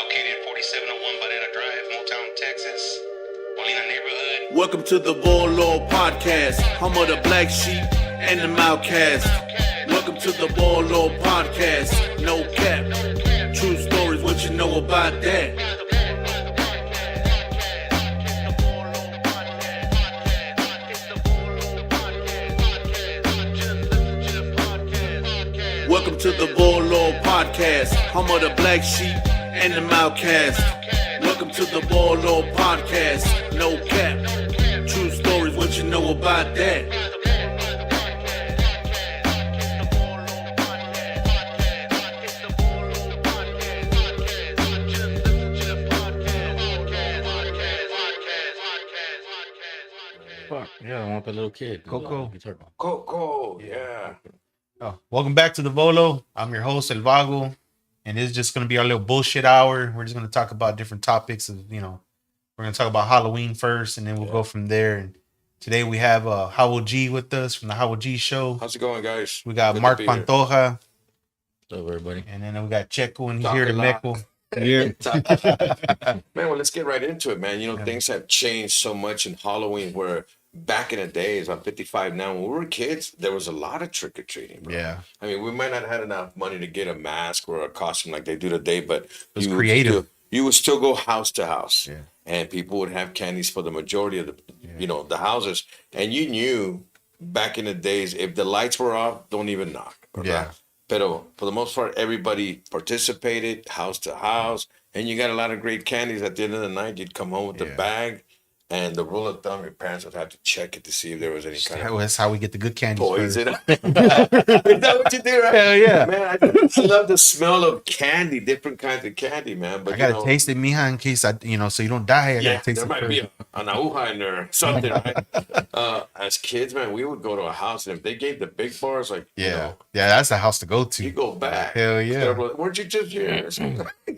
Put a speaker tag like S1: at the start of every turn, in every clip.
S1: Located 4701 Banana Drive, Motown, Texas. Molina neighborhood.
S2: Welcome to the Volo Podcast, home of the black sheep and the outcast. Welcome to the Volo Podcast, no cap, true stories, what you know about that? Welcome to the Volo Podcast, home of the black sheep and the outcast. Welcome to the Volo Podcast, no cap, true stories, what you know about that?
S3: Fuck, yeah, I want the little kid.
S4: Coco.
S5: Coco, yeah.
S4: Oh, welcome back to the Volo. I'm your host, El Vago, and this is just going to be our little bullshit hour. We're just going to talk about different topics of, we're going to talk about Halloween first, and then we'll go from there. And today we have Javo G with us from the Javo G show.
S5: How's it going, guys?
S4: We got
S5: Good
S4: Mark
S5: to be here.
S4: Pantoja,
S3: What's up, everybody?
S4: and then we got Checo, and he's
S5: Talk
S4: here
S5: a
S4: to
S5: lot.
S4: Meco.
S5: Man, well, let's get right into it, man. You know,
S4: Yeah.
S5: things have changed so much in Halloween where back in the days, I'm 55 now, when we were kids, there was a lot of trick-or-treating, bro.
S4: Yeah.
S5: I mean, we might not have had enough money to get a mask or a costume like they do today, but
S4: was
S5: you would
S4: creative.
S5: you would still go house to house.
S4: Yeah.
S5: And people would have candies for the majority of the, the houses. And you knew back in the days, if the lights were off, don't even knock.
S4: Yeah.
S5: But for the most part, everybody participated house to house, and you got a lot of great candies. At the end of the night, you'd come home with the bag, and the rule of thumb, your parents would have to check it to see if there was any kind of
S4: That's how we get the good candy.
S5: poison. Is that what you do, right?
S4: Hell yeah.
S5: Man, I love the smell of candy, different kinds of candy, man. But
S4: I got to taste it, mija, in case so you don't die. I
S5: yeah,
S4: got to taste
S5: there
S4: it
S5: might
S4: first.
S5: be an aguja in there or something, right? As kids, man, we would go to a house, and if they gave the big bars, like,
S4: Yeah, that's the house to go to.
S5: you go back.
S4: Hell yeah.
S5: Weren't you just here?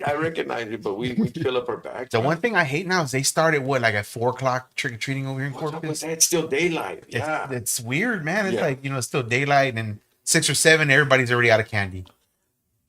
S5: I recognize you, but we fill up our bags.
S4: The one thing I hate now is they started at 4:00 trick or treating over here in
S5: What's up with
S4: Corpus.
S5: that? It's still daylight. Yeah.
S4: It's weird, man. It's
S5: Yeah.
S4: it's still daylight, and 6 or 7, everybody's already out of candy.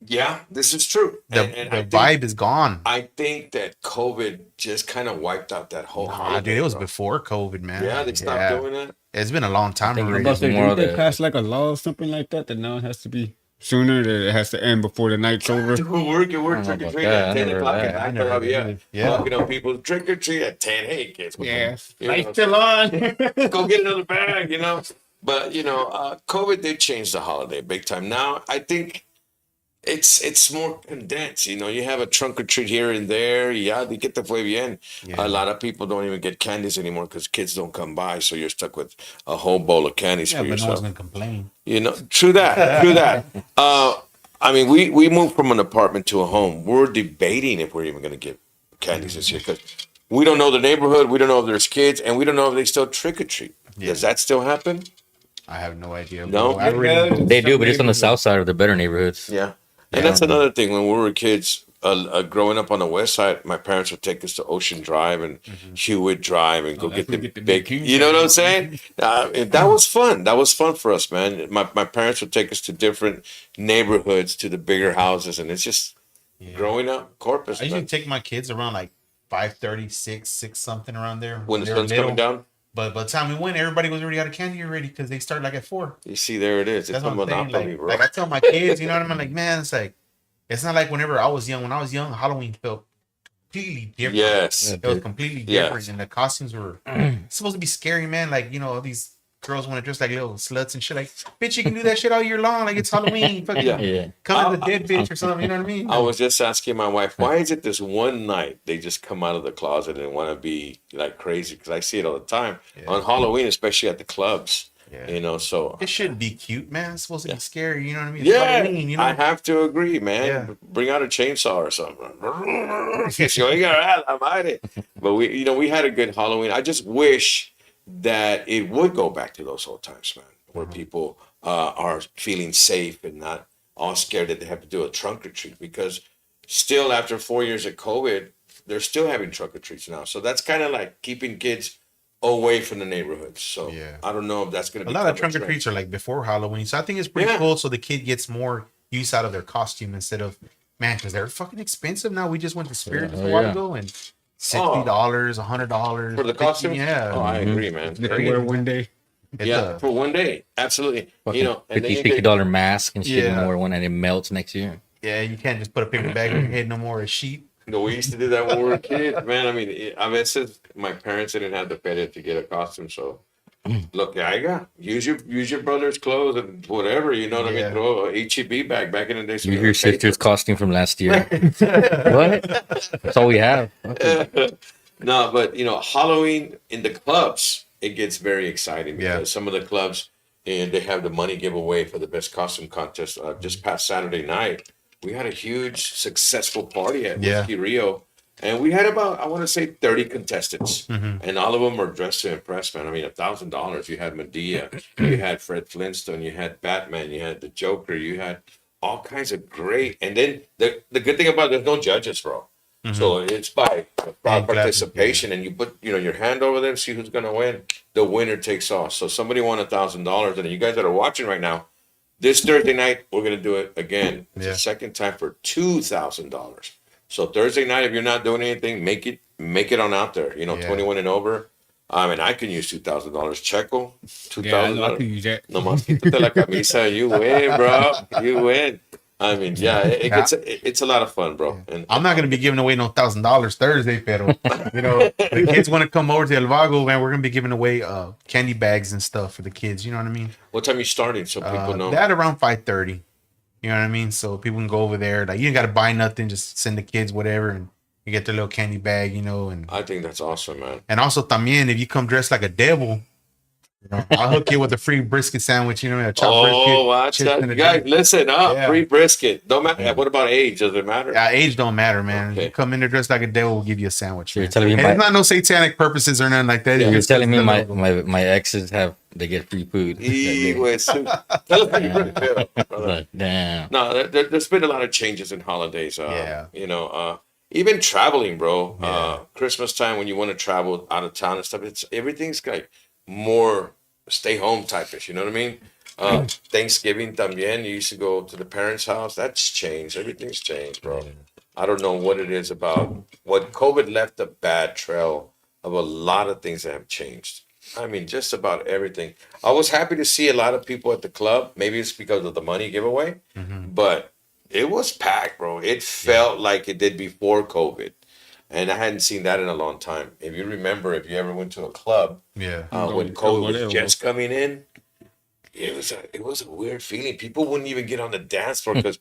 S5: Yeah, this is true.
S4: The
S5: And I
S4: vibe is gone.
S5: I think that COVID just kind of wiped out that whole
S4: Nah,
S5: holiday,
S4: dude, it was
S5: bro.
S4: before COVID, man.
S5: Yeah, they stopped doing that.
S4: It's been a long time
S3: think
S4: already.
S3: about
S6: But they,
S3: more of
S6: didn't
S3: the-
S6: they pass like a law or something like that now it has to be sooner, that it has to end before the night's over?
S5: Dude, we're trick or
S3: about
S5: treating
S3: that.
S5: at
S3: I
S5: 10
S3: never
S5: o'clock
S3: heard
S5: at
S3: that.
S4: I
S5: night.
S4: never
S5: Yeah.
S4: heard it. Yeah.
S5: Talking to people trick or treat at 10. Hey, kids.
S6: Yes.
S5: You know,
S6: Lights still on.
S5: go get another bag, But COVID did change the holiday big time. Now I think it's more condensed. You have a trunk or treat here and there. Yeah, they get the fue bien.
S4: Yeah.
S5: A lot of people don't even get candies anymore because kids don't come by. So you're stuck with a whole bowl of candies
S4: Yeah,
S5: for
S4: but no one's
S5: yourself.
S4: gonna complain.
S5: True that. I mean, we moved from an apartment to a home. We're debating if we're even going to get candies this year because we don't know the neighborhood. We don't know if there's kids, and we don't know if they still trick or treat.
S4: Yeah.
S5: Does that still happen?
S4: I have no idea.
S5: No?
S4: bro. I really
S3: They do, but it's on the south side of the better neighborhoods.
S5: Yeah. And that's another thing. When we were kids, growing up on the west side, my parents would take us to Ocean Drive and Hewitt Drive and go
S6: that's
S5: get the
S6: where we get the
S5: big.
S6: big
S5: You know what I'm saying? That was fun. That was fun for us, man. My parents would take us to different neighborhoods, to the bigger houses, and it's just growing up Corpus.
S4: I usually
S5: man.
S4: take my kids around 5:30, 6 something around there.
S5: When the
S4: They're
S5: sun's coming
S4: little.
S5: down,
S4: But by the time we went, everybody was already out of candy already because they start at 4.
S5: you see, there it is. It's
S4: That's
S5: a
S4: what I'm saying.
S5: monopoly, bro.
S4: Like I tell my kids, you know what I mean? Like, man, it's like, it's not like whenever I was young. When I was young, Halloween felt completely different.
S5: Yes.
S4: It was completely
S5: Yes.
S4: different. And the costumes were supposed to be scary, man. Like, all these girls want to dress like little sluts and shit. Like, bitch, you can do that shit all year long. Like, it's Halloween. Fucking
S5: Yeah.
S4: come as a dead bitch or something. You know what I mean?
S5: I was just asking my wife, why is it this one night they just come out of the closet and want to be like crazy? Because I see it all the time on Halloween, especially at the clubs.
S4: Yeah.
S5: So
S4: It shouldn't be cute, man. It's supposed to be scary. You know what I mean? It's
S5: yeah,
S4: Halloween,
S5: I have to agree, man.
S4: Yeah.
S5: Bring out a chainsaw or something. So you got I'm at it. But we had a good Halloween. I just wish that it would go back to those old times, man, where people are feeling safe and not all scared that they have to do a trunk or treat. Because still, after 4 years of COVID, they're still having trunk or treats now. So that's kind of like keeping kids away from the neighborhoods. So
S4: Yeah.
S5: I don't know if that's going to
S4: a
S5: be
S4: lot of trunk or treats are like before Halloween. So I think it's pretty
S5: Yeah.
S4: cool. So the kid gets more use out of their costume instead of man, because they're fucking expensive now. We just went to Spirit just a
S3: Oh,
S4: while
S3: yeah.
S4: ago and $60, $100
S5: For the costume?
S4: Yeah,
S5: Oh, I agree, man.
S6: They can wear one day.
S5: Yeah, for one day. Absolutely.
S3: Fucking
S5: You know, and then
S3: $50,
S5: you get,
S3: $60 mask and shit
S4: Yeah.
S3: more one and it melts next year.
S4: yeah, you can't just put a paper bag on your head no more. A sheet.
S5: no, we used to do that when we were kids, man. I mean, I veces my parents didn't have the budget to get a costume, so look, I got use your brother's clothes and whatever, you know what I
S4: Yeah.
S5: mean. Throw a HEB back in the day. So
S3: Use your sister's costume from last year. What? That's all we have. Okay.
S5: No, but you know, Halloween in the clubs, it gets very exciting because
S4: Yeah.
S5: some of the clubs and they have the money giveaway for the best costume contest. Just past Saturday night, we had a huge successful party at
S4: Yeah.
S5: Whiskey Rio, and we had about I want to say 30 contestants, and all of them were dressed to impress, man. I mean, $1,000. You had Medea, you had Fred Flintstone, you had Batman, you had the Joker, you had all kinds of great. And then the good thing about it, there's no judges, bro. So it's by participation, and you put your hand over them, see who's gonna win. The winner takes all. So somebody won $1,000, and you guys that are watching right now, this Thursday night we're gonna do it again. It's
S4: Yeah.
S5: the second time for $2,000. So Thursday night, if you're not doing anything, make it on out there.
S4: Yeah.
S5: 21 and over. I mean, I can use $2,000. Checo,
S6: Yeah, I know I
S5: $2,000.
S6: can use that.
S5: Nomás quítate la camisa, you win, bro. You win. I mean, yeah, it's a lot of fun, bro. And
S4: I'm not gonna be giving away no $1,000 Thursday, pero the kids want to come over to El Vago, man. We're gonna be giving away candy bags and stuff for the kids. You know what I mean?
S5: what time you starting? So people know.
S4: That around 5:30. You know what I mean? So people can go over there. Like you ain't gotta buy nothing, just send the kids whatever, and you get their little candy bag. And
S5: I think that's awesome, man.
S4: also también if you come dressed like a devil, I'll hook you with a free brisket sandwich. A chopped brisket.
S5: Oh, watch
S4: chips
S5: that.
S4: and a
S5: Guys,
S4: drink.
S5: listen up.
S4: Yeah.
S5: Free brisket. Don't matter. What about age? Does it matter?
S4: Age don't matter, man.
S5: Okay.
S4: You come in there dressed like a devil, we'll give you a sandwich.
S3: So you're
S4: man.
S3: telling me
S4: And
S3: my-
S4: it's not no satanic purposes or nothing like that.
S3: You're
S4: It's
S3: telling me
S4: just
S3: my,
S4: the-
S3: my exes they get free food.
S5: Tell us how you really feel, brother.
S3: Like, damn.
S5: No, there's been a lot of changes in holidays.
S4: Yeah.
S5: Even traveling, bro.
S4: Yeah.
S5: Christmas time when you want to travel out of town and stuff, everything's like more stay home type-ish. You know what I mean? Thanksgiving también. You used to go to the parents' house. That's changed. Everything's changed, bro. I don't know what it is about what COVID left a bad trail of a lot of things that have changed. I mean, just about everything. I was happy to see a lot of people at the club. Maybe it's because of the money giveaway, but it was packed, bro. It felt like it did before COVID. And I hadn't seen that in a long time. If you remember, if you ever went to a club
S4: Yeah.
S5: when COVID was just coming in, it was a weird feeling. People wouldn't even get on the dance floor because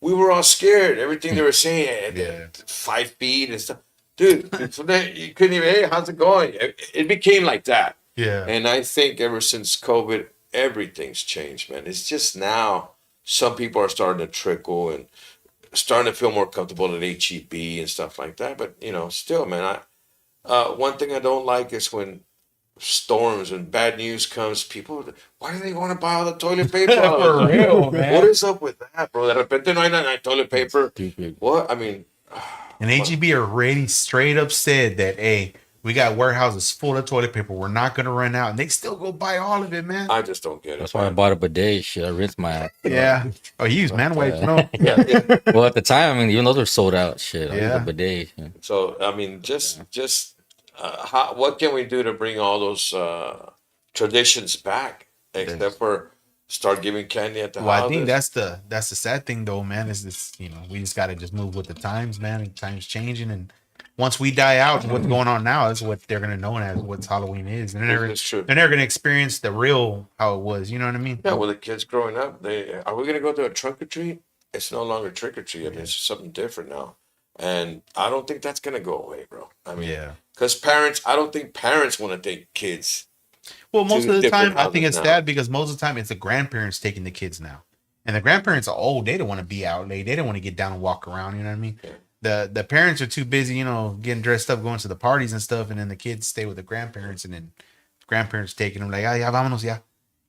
S5: we were all scared. Everything they were saying,
S4: Yeah.
S5: 5 feet and stuff. Dude, so then you couldn't even, hey, how's it going? It became like that.
S4: Yeah.
S5: And I think ever since COVID, everything's changed, man. It's just now some people are starting to trickle and starting to feel more comfortable at HEB and stuff like that. But, still, man, one thing I don't like is when storms and bad news comes, people, why do they want to buy all the toilet paper?
S4: For real, man.
S5: What is up with that, bro? De repente no hay toilet paper.
S3: Stupid.
S5: What? I mean,
S4: And HEB already straight up said that, hey, we got warehouses full of toilet paper. We're not gonna run out, and they still go buy all of it, man.
S5: I just don't get it.
S3: That's why I bought a bidet. Shit, I rinsed my ass.
S4: Yeah. Oh, you use man wipes, no?
S3: Well, at the time, I mean, even those were sold out. Shit, I used
S4: Yeah.
S3: a bidet. Yeah.
S5: So I mean, what can we do to bring all those traditions back, except for start giving candy at the
S4: Well, I
S5: holidays?
S4: think that's the sad thing though, man. Is this we just gotta just move with the times, man. And times changing, and once we die out, what's going on now is what they're gonna know as what's Halloween is, and
S5: That's true.
S4: they're never gonna experience the real how it was. You know what I mean?
S5: Yeah, well, the kids growing up, are we gonna go to a trunk or treat? It's no longer trick or treat. I mean, it's something different now, and I don't think that's gonna go away, bro. I mean,
S4: Yeah.
S5: because I don't think parents want to take kids.
S4: Well, most
S5: to
S4: of the
S5: different
S4: time, I think
S5: houses
S4: it's
S5: now.
S4: sad because most of the time it's the grandparents taking the kids now, and the grandparents are old. They don't want to be out late. They don't want to get down and walk around. You know what I mean? The parents are too busy, getting dressed up, going to the parties and stuff, and then the kids stay with the grandparents, and then grandparents taking them like, ah, ya vámonos ya.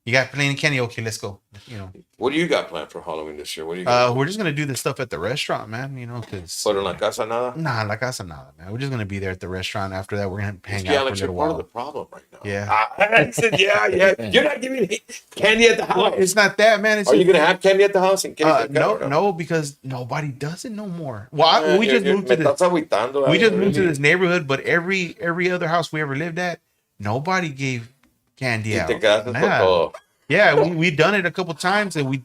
S4: You got plenty of candy? Okay, let's go. You know.
S5: What do you got planned for Halloween this year? What do you?
S4: We're just gonna do this stuff at the restaurant, man. You know, cause
S5: Put in la casa nada.
S4: nah, la casa nada, man. We're just gonna be there at the restaurant. After that, we're gonna hang out for a
S5: Alex, you're
S4: little
S5: part of
S4: while.
S5: the problem right now.
S4: Yeah.
S5: I said, yeah. You're not giving candy at the house.
S4: Well, it's not that, man. It's
S5: Are you gonna have candy at the house in case?
S4: no, because nobody does it no more. Well, we just moved to
S5: Me
S4: this.
S5: estás agüitando,
S4: We just
S5: really.
S4: moved to this neighborhood, but every other house we ever lived at, nobody gave candy
S5: Y
S4: out.
S5: te quedaste con
S4: Nah.
S5: todo.
S4: Yeah, we done it a couple times, and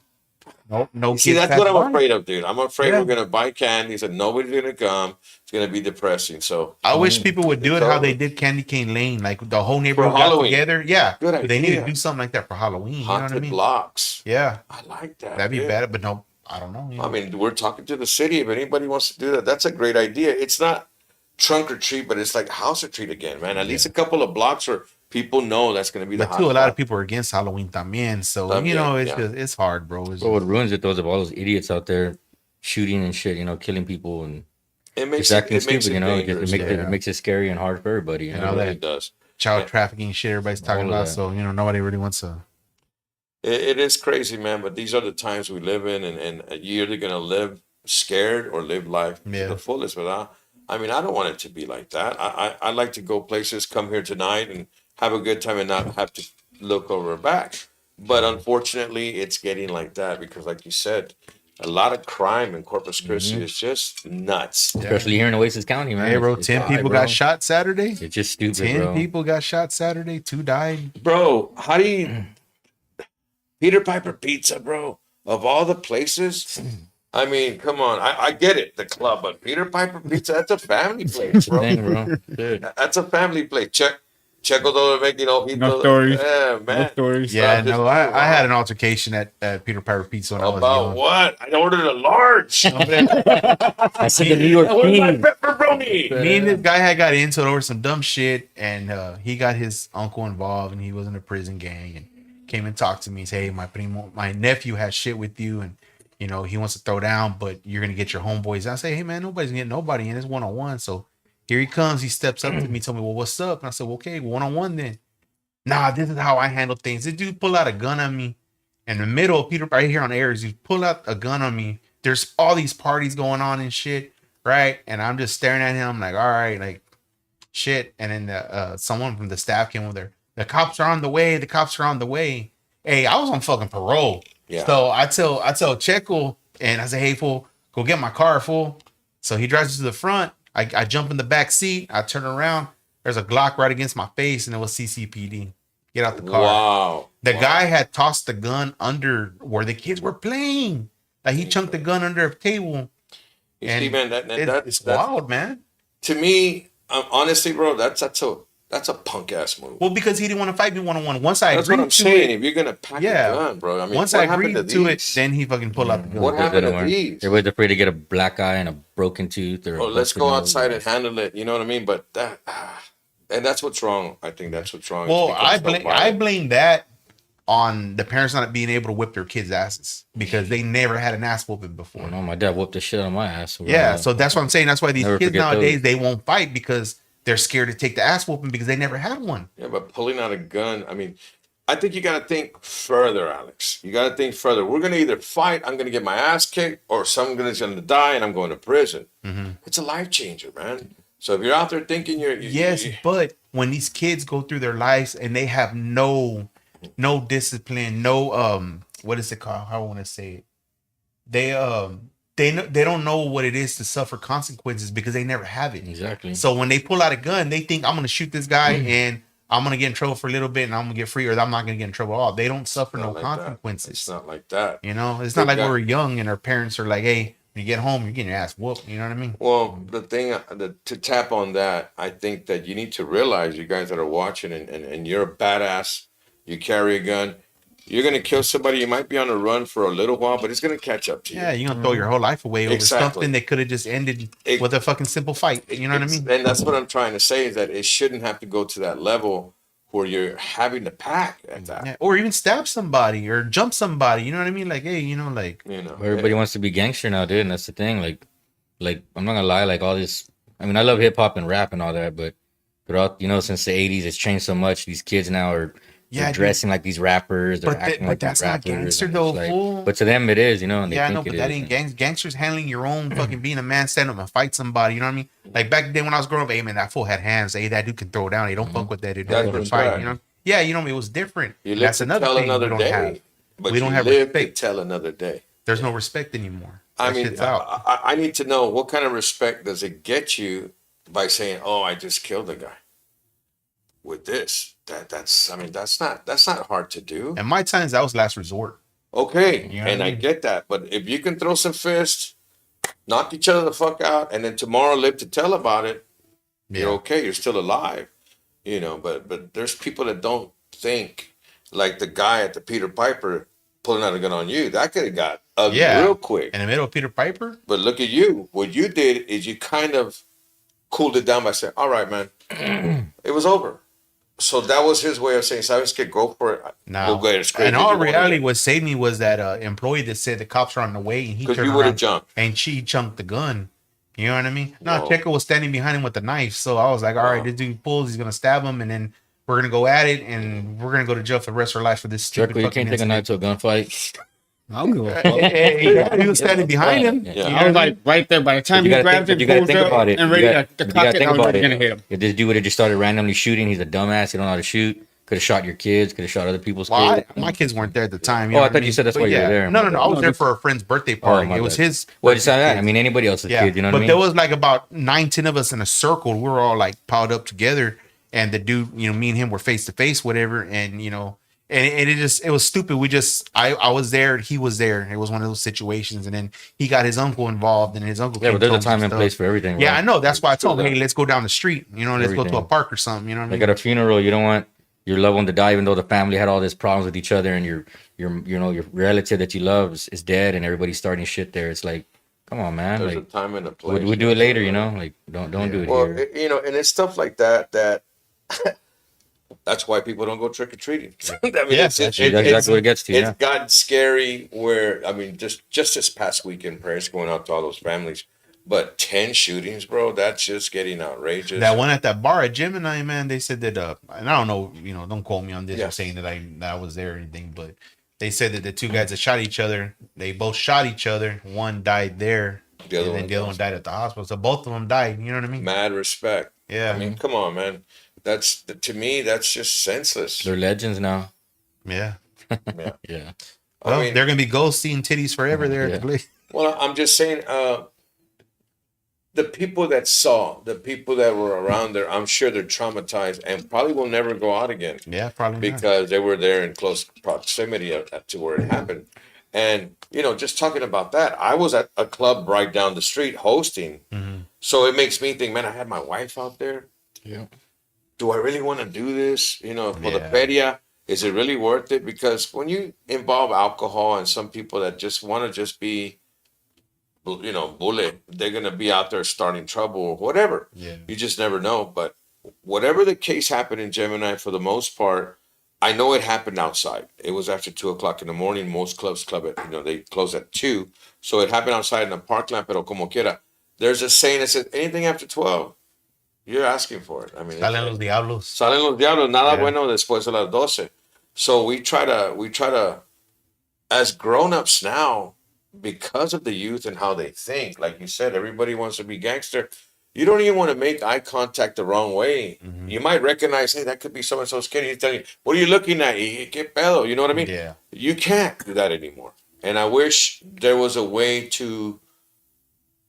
S4: no.
S5: See,
S4: kids
S5: that's
S4: passed
S5: what I'm
S4: by.
S5: afraid of, dude. I'm afraid
S4: Yeah.
S5: we're gonna buy candies and nobody's gonna come. It's gonna be depressing. So
S4: I wish people would do it
S5: It's
S4: how
S5: over.
S4: they did Candy Cane Lane, like the whole neighborhood got
S5: Halloween.
S4: together. Yeah,
S5: Good
S4: they need to
S5: idea.
S4: do something like that for Halloween. You know what I
S5: haunted
S4: mean?
S5: blocks.
S4: Yeah,
S5: I like that.
S4: that'd be
S5: dude.
S4: better, but no, I don't know. You know?
S5: I mean, we're talking to the city. If anybody wants to do that, that's a great idea. It's not trunk or treat, but it's like house or treat again, man. At least a couple of blocks where people know that's going to be the
S4: but too, a lot
S5: hot
S4: of people are against Halloween también. So
S5: También,
S4: you know, it's
S5: yeah.
S4: just it's hard, bro. It's
S3: But what ruins it though is of all those idiots out there shooting and shit, you know, killing people and
S5: spot. It makes
S3: just acting
S5: it makes
S3: stupid, you know.
S5: dangerous.
S3: It makes it scary and hard for everybody. You
S4: And
S3: know,
S4: all
S5: It
S4: that
S5: really does.
S4: child
S5: Yeah.
S4: trafficking shit everybody's talking
S3: All of
S4: about.
S3: that.
S4: So you know, nobody really wants to.
S5: It is crazy, man. But these are the times we live in, and you're either gonna live scared or live life
S4: Yeah.
S5: to the fullest. But I mean, I don't want it to be like that. I like to go places, come here tonight, and have a good time, and not have to look over our back. But unfortunately, it's getting like that because, like you said, a lot of crime in Corpus Christi is just nuts.
S3: especially here in Oasis County, man.
S4: Hey, bro,
S3: It's
S4: 10
S3: high,
S4: people
S3: bro.
S4: got shot Saturday.
S3: It's just stupid,
S4: 10
S3: bro.
S4: people got shot Saturday. 2 died.
S5: Bro, how do you Peter Piper Pizza, bro? Of all the places, I mean, come on. I get it, the club, but Peter Piper Pizza, that's a family place, bro.
S3: Dang, bro. Dude.
S5: That's a family place. Checo don't make, you know,
S6: No stories.
S5: Yeah, man.
S6: No stories.
S4: Yeah,
S5: just-
S4: no, I had an altercation at Peter Piper Pizza when I was
S5: About
S4: young.
S5: what? I ordered a large.
S3: I said the New York
S5: Where's my
S3: King.
S5: pepperoni?
S4: Me and this guy had got into it over some dumb shit, and he got his uncle involved, and he was in a prison gang, and came and talked to me. Said, "Hey, my nephew has shit with you, and you know he wants to throw down, but you're gonna get your homeboys." I say, "Hey, man, nobody's getting nobody in. It's 1-on-1." So here he comes. He steps up to me, told me, "Well, what's up?" And I said, well, "Okay, 1-on-1 then." Nah, this is how I handle things. This dude pull out a gun on me in the middle of Peter, right here on Ayers. He pull out a gun on me. There's all these parties going on and shit, right? And I'm just staring at him like, all right, like shit. And then someone from the staff came over there. The cops are on the way. The cops are on the way. Hey, I was on fucking parole.
S5: Yeah.
S4: So I tell Checo, and I say, hey, fool, go get my car, fool. So he drives to the front. I jump in the back seat. I turn around. There's a Glock right against my face, and it was CCPD. Get out the car.
S5: Wow.
S4: The guy had tossed the gun under where the kids were playing. Like he chunked the gun under a table.
S5: You
S4: And
S5: see, man,
S4: It's wild, man.
S5: to me, honestly, bro, that's a punk ass move.
S4: Well, because he didn't want to fight me 1-on-1. Once I
S5: That's what
S4: agreed
S5: I'm
S4: to
S5: saying.
S4: it,
S5: If you're gonna pack
S4: Yeah.
S5: a gun, bro, I mean,
S4: once
S5: what
S4: I
S5: happened
S4: agreed
S5: to
S4: to it,
S5: these?
S4: then he fucking pulled out the gun.
S5: What happened to
S3: Everywhere.
S5: these?
S3: Everybody's afraid to get a black eye and a broken tooth. Or
S5: Oh, let's
S3: busted
S5: go
S3: nose.
S5: outside and handle it. You know what I mean? But that, and that's what's wrong. I think that's what's wrong.
S4: Well,
S5: It's because
S4: I
S5: of
S4: blame
S5: violence.
S4: that on the parents not being able to whip their kids' asses because they never had an ass whooping before.
S3: I know my dad whooped the shit out of my ass.
S4: Yeah, so that's what I'm saying. That's why these
S3: Never
S4: kids
S3: forget
S4: nowadays
S3: those.
S4: they won't fight because they're scared to take the ass whooping because they never had one.
S5: Yeah, but pulling out a gun, I mean, I think you got to think further, Alex. You got to think further. We're going to either fight, I'm going to get my ass kicked, or someone's going to die and I'm going to prison. It's a life changer, man. So if you're out there thinking
S4: Yes, but when these kids go through their lives and they have no discipline, no what is it called? How I want to say it? They don't know what it is to suffer consequences because they never have it.
S3: Exactly.
S4: So when they pull out a gun, they think I'm gonna shoot this guy and I'm gonna get in trouble for a little bit and I'm gonna get free, or I'm not gonna get in trouble at all. They don't suffer no
S5: not like that.
S4: consequences.
S5: It's not like that.
S4: You know, it's not
S5: They
S4: like
S5: got-
S4: we were young and our parents are like, hey, when you get home, you're getting your ass whooped. You know what I mean?
S5: Well, the thing to tap on that, I think that you need to realize, you guys that are watching, and you're a badass, you carry a gun, you're gonna kill somebody. You might be on a run for a little while, but it's gonna catch up to you.
S4: Yeah, you're gonna throw your whole life away over
S5: Exactly.
S4: something that could have just ended
S5: It-
S4: with a fucking simple fight. You know what I mean?
S5: And that's what I'm trying to say, is that it shouldn't have to go to that level where you're having to pack at that.
S4: Yeah, or even stab somebody or jump somebody. You know what I mean? Like, hey, you know, like
S5: You know,
S3: Everybody wants to be gangster now, dude, and that's the thing. Like I'm not gonna lie, like all this. I mean, I love hip hop and rap and all that, but throughout, you know, since the '80s, it's changed so much. These kids now are they're dressing like these rappers. They're acting like
S4: that's
S3: these
S4: not
S3: rappers.
S4: gangster
S3: and
S4: though,
S3: it's like-
S4: fool.
S3: but to them it is, you know. And they
S4: Yeah, I
S3: think
S4: know, but
S3: it
S4: that
S3: is,
S4: ain't
S3: and-
S4: gangsters handling your own fucking being a man, stand up and fight somebody. You know what I mean? Like back then when I was growing up, hey man, that fool had hands. Hey, that dude can throw down. Hey, don't fuck with that dude.
S5: That's
S4: Don't
S5: respect.
S4: fight. You know? Yeah, you know, it was different.
S5: You live
S4: That's
S5: to
S4: another
S5: tell
S4: thing
S5: another
S4: we don't
S5: day,
S4: have.
S5: but
S4: We don't
S5: you
S4: have
S5: live to
S4: respect.
S5: tell another day.
S4: There's no respect anymore.
S5: I
S4: That
S5: mean,
S4: shit's out.
S5: I need to know what kind of respect does it get you by saying, "Oh, I just killed a guy." With this, that's not hard to do.
S4: And my times, that was last resort.
S5: Okay,
S4: You know what
S5: and
S4: I
S5: I
S4: mean?
S5: get that, but if you can throw some fists, knock each other the fuck out, and then tomorrow live to tell about it, you're okay. You're still alive, you know. But there's people that don't think like the guy at the Peter Piper pulling out a gun on you. That could have got ugly real quick.
S4: In the middle of Peter Piper?
S5: But look at you. What you did is you kind of cooled it down by saying, "All right, man, it was over." So that was his way of saying, "Sabes que go for it."
S4: No.
S5: We'll go ahead and scrape
S4: In
S5: it.
S4: all
S5: You wanna
S4: reality,
S5: do it.
S4: what saved me was that employee that said the cops are on the way, and he
S5: 'Cause
S4: turned
S5: you would've
S4: around
S5: jumped.
S4: and she chunked the gun. You know what I mean? No,
S5: Whoa.
S4: Checo was standing behind him with the knife, so I was like, "All right, this dude pulls, he's gonna stab him, and then we're gonna go at it, and we're gonna go to jail for the rest of our lives for this stupid
S3: Checo, you
S4: fucking
S3: can't take a knife
S4: incident."
S3: to a gunfight.
S6: I don't give a fuck.
S4: Hey, he was standing behind him.
S3: Yeah.
S4: You know
S6: I
S4: what
S6: was
S4: I
S6: like
S4: mean?
S6: right there. By the time
S3: You
S6: he
S3: gotta
S6: grabbed
S3: think,
S6: it,
S3: you gotta
S6: pulls
S3: think
S6: up,
S3: about it.
S6: and
S3: You
S6: ready
S3: gotta-
S6: to
S3: you
S6: cock
S3: gotta
S6: it,
S3: think
S6: I was
S3: about
S6: already
S3: it.
S6: gonna hit him.
S3: If this dude would have just started randomly shooting, he's a dumbass. He don't know how to shoot. Could have shot your kids. Could have shot other people's
S4: Well,
S3: kids.
S4: my kids weren't there at the time.
S3: Oh, I
S4: what
S3: thought you
S4: mean?
S3: said that's
S4: But
S3: why you were there.
S4: No, I was
S6: No,
S4: there
S6: this-
S4: for a friend's birthday party.
S3: my
S4: It was
S3: bad.
S4: his.
S3: Well, just
S4: birthday
S3: that.
S4: kids.
S3: I mean, anybody else's
S4: Yeah,
S3: kid. You know
S4: but
S3: what I
S4: there
S3: mean?
S4: was like about 9-10 of us in a circle. We were all like piled up together, and the dude, you know, me and him were face to face, whatever, and you know, and it was stupid. I was there, he was there. It was one of those situations, and then he got his uncle involved, and his uncle.
S3: Yeah,
S4: came
S3: but there's
S4: to
S3: a
S4: him
S3: time
S4: some
S3: and
S4: stuff.
S3: place for everything.
S4: Yeah,
S3: right?
S4: I know. That's why I told him,
S5: True
S4: hey, let's go down the street. You know, let's go to a
S3: Everything.
S4: park or something. You know what I mean?
S3: Like at a funeral, you don't want your loved one to die, even though the family had all these problems with each other, and your you know, your relative that you love is dead, and everybody's starting shit there. It's like, come on, man.
S5: There's
S3: Like,
S5: a time and a place.
S3: we do it later, you know. Like, don't do it
S5: Well,
S3: here.
S5: you know, and it's stuff like that that's why people don't go trick or treating. I mean,
S4: Yes,
S3: That's exactly what it gets to.
S5: It's
S3: Yeah.
S5: gotten scary. Where I mean, just this past weekend, prayers going out to all those families. But 10 shootings, bro, that's just getting outrageous.
S4: That one at that bar at Gemini, man, they said that and I don't know, you know, don't quote me on this
S5: Yeah.
S4: or saying that I was there or anything, but they said that the two guys that shot each other, they both shot each other. One died there,
S5: The other
S4: and then
S5: one
S4: the other one died at the hospital. So both of them died. You know what I mean?
S5: Mad respect.
S4: Yeah.
S5: I mean, come on, man. That's to me, that's just senseless.
S3: They're legends now.
S4: Yeah.
S5: Yeah.
S3: Yeah.
S4: Well,
S5: I mean,
S4: they're gonna be ghosts seeing titties forever there
S3: Yeah.
S4: at the place.
S5: well, I'm just saying, the people that saw, the people that were around there, I'm sure they're traumatized and probably will never go out again
S4: Yeah, probably not.
S5: because they were there in close proximity to where it happened. And, you know, just talking about that, I was at a club right down the street hosting.
S4: Mhm.
S5: So it makes me think, man, I had my wife out there.
S3: Yeah.
S5: Do I really want to do this? You know, for the
S4: Yeah.
S5: feria, is it really worth it? Because when you involve alcohol and some people that just want to just be, you know, bullet, they're going to be out there starting trouble or whatever.
S4: Yeah.
S5: You just never know. But whatever the case happened in Gemini, for the most part, I know it happened outside. It was after 2:00 in the morning. Most clubs club at, you know, they close at 2. So it happened outside in the parkland, pero como quiera. There's a saying that says anything after 12, you're asking for it. I mean,
S4: Salen los diablos.
S5: Salen los diablos, nada
S4: Yeah.
S5: bueno después de las 12. So we try to, as grown-ups now, because of the youth and how they think, like you said, everybody wants to be gangster. You don't even want to make eye contact the wrong way.
S4: Mm-hmm.
S5: You might recognize, hey, that could be so-and-so's kid. He's telling you, what are you looking at? Y qué pedo? You know what I mean?
S4: Yeah.
S5: You can't do that anymore. And I wish there was a way to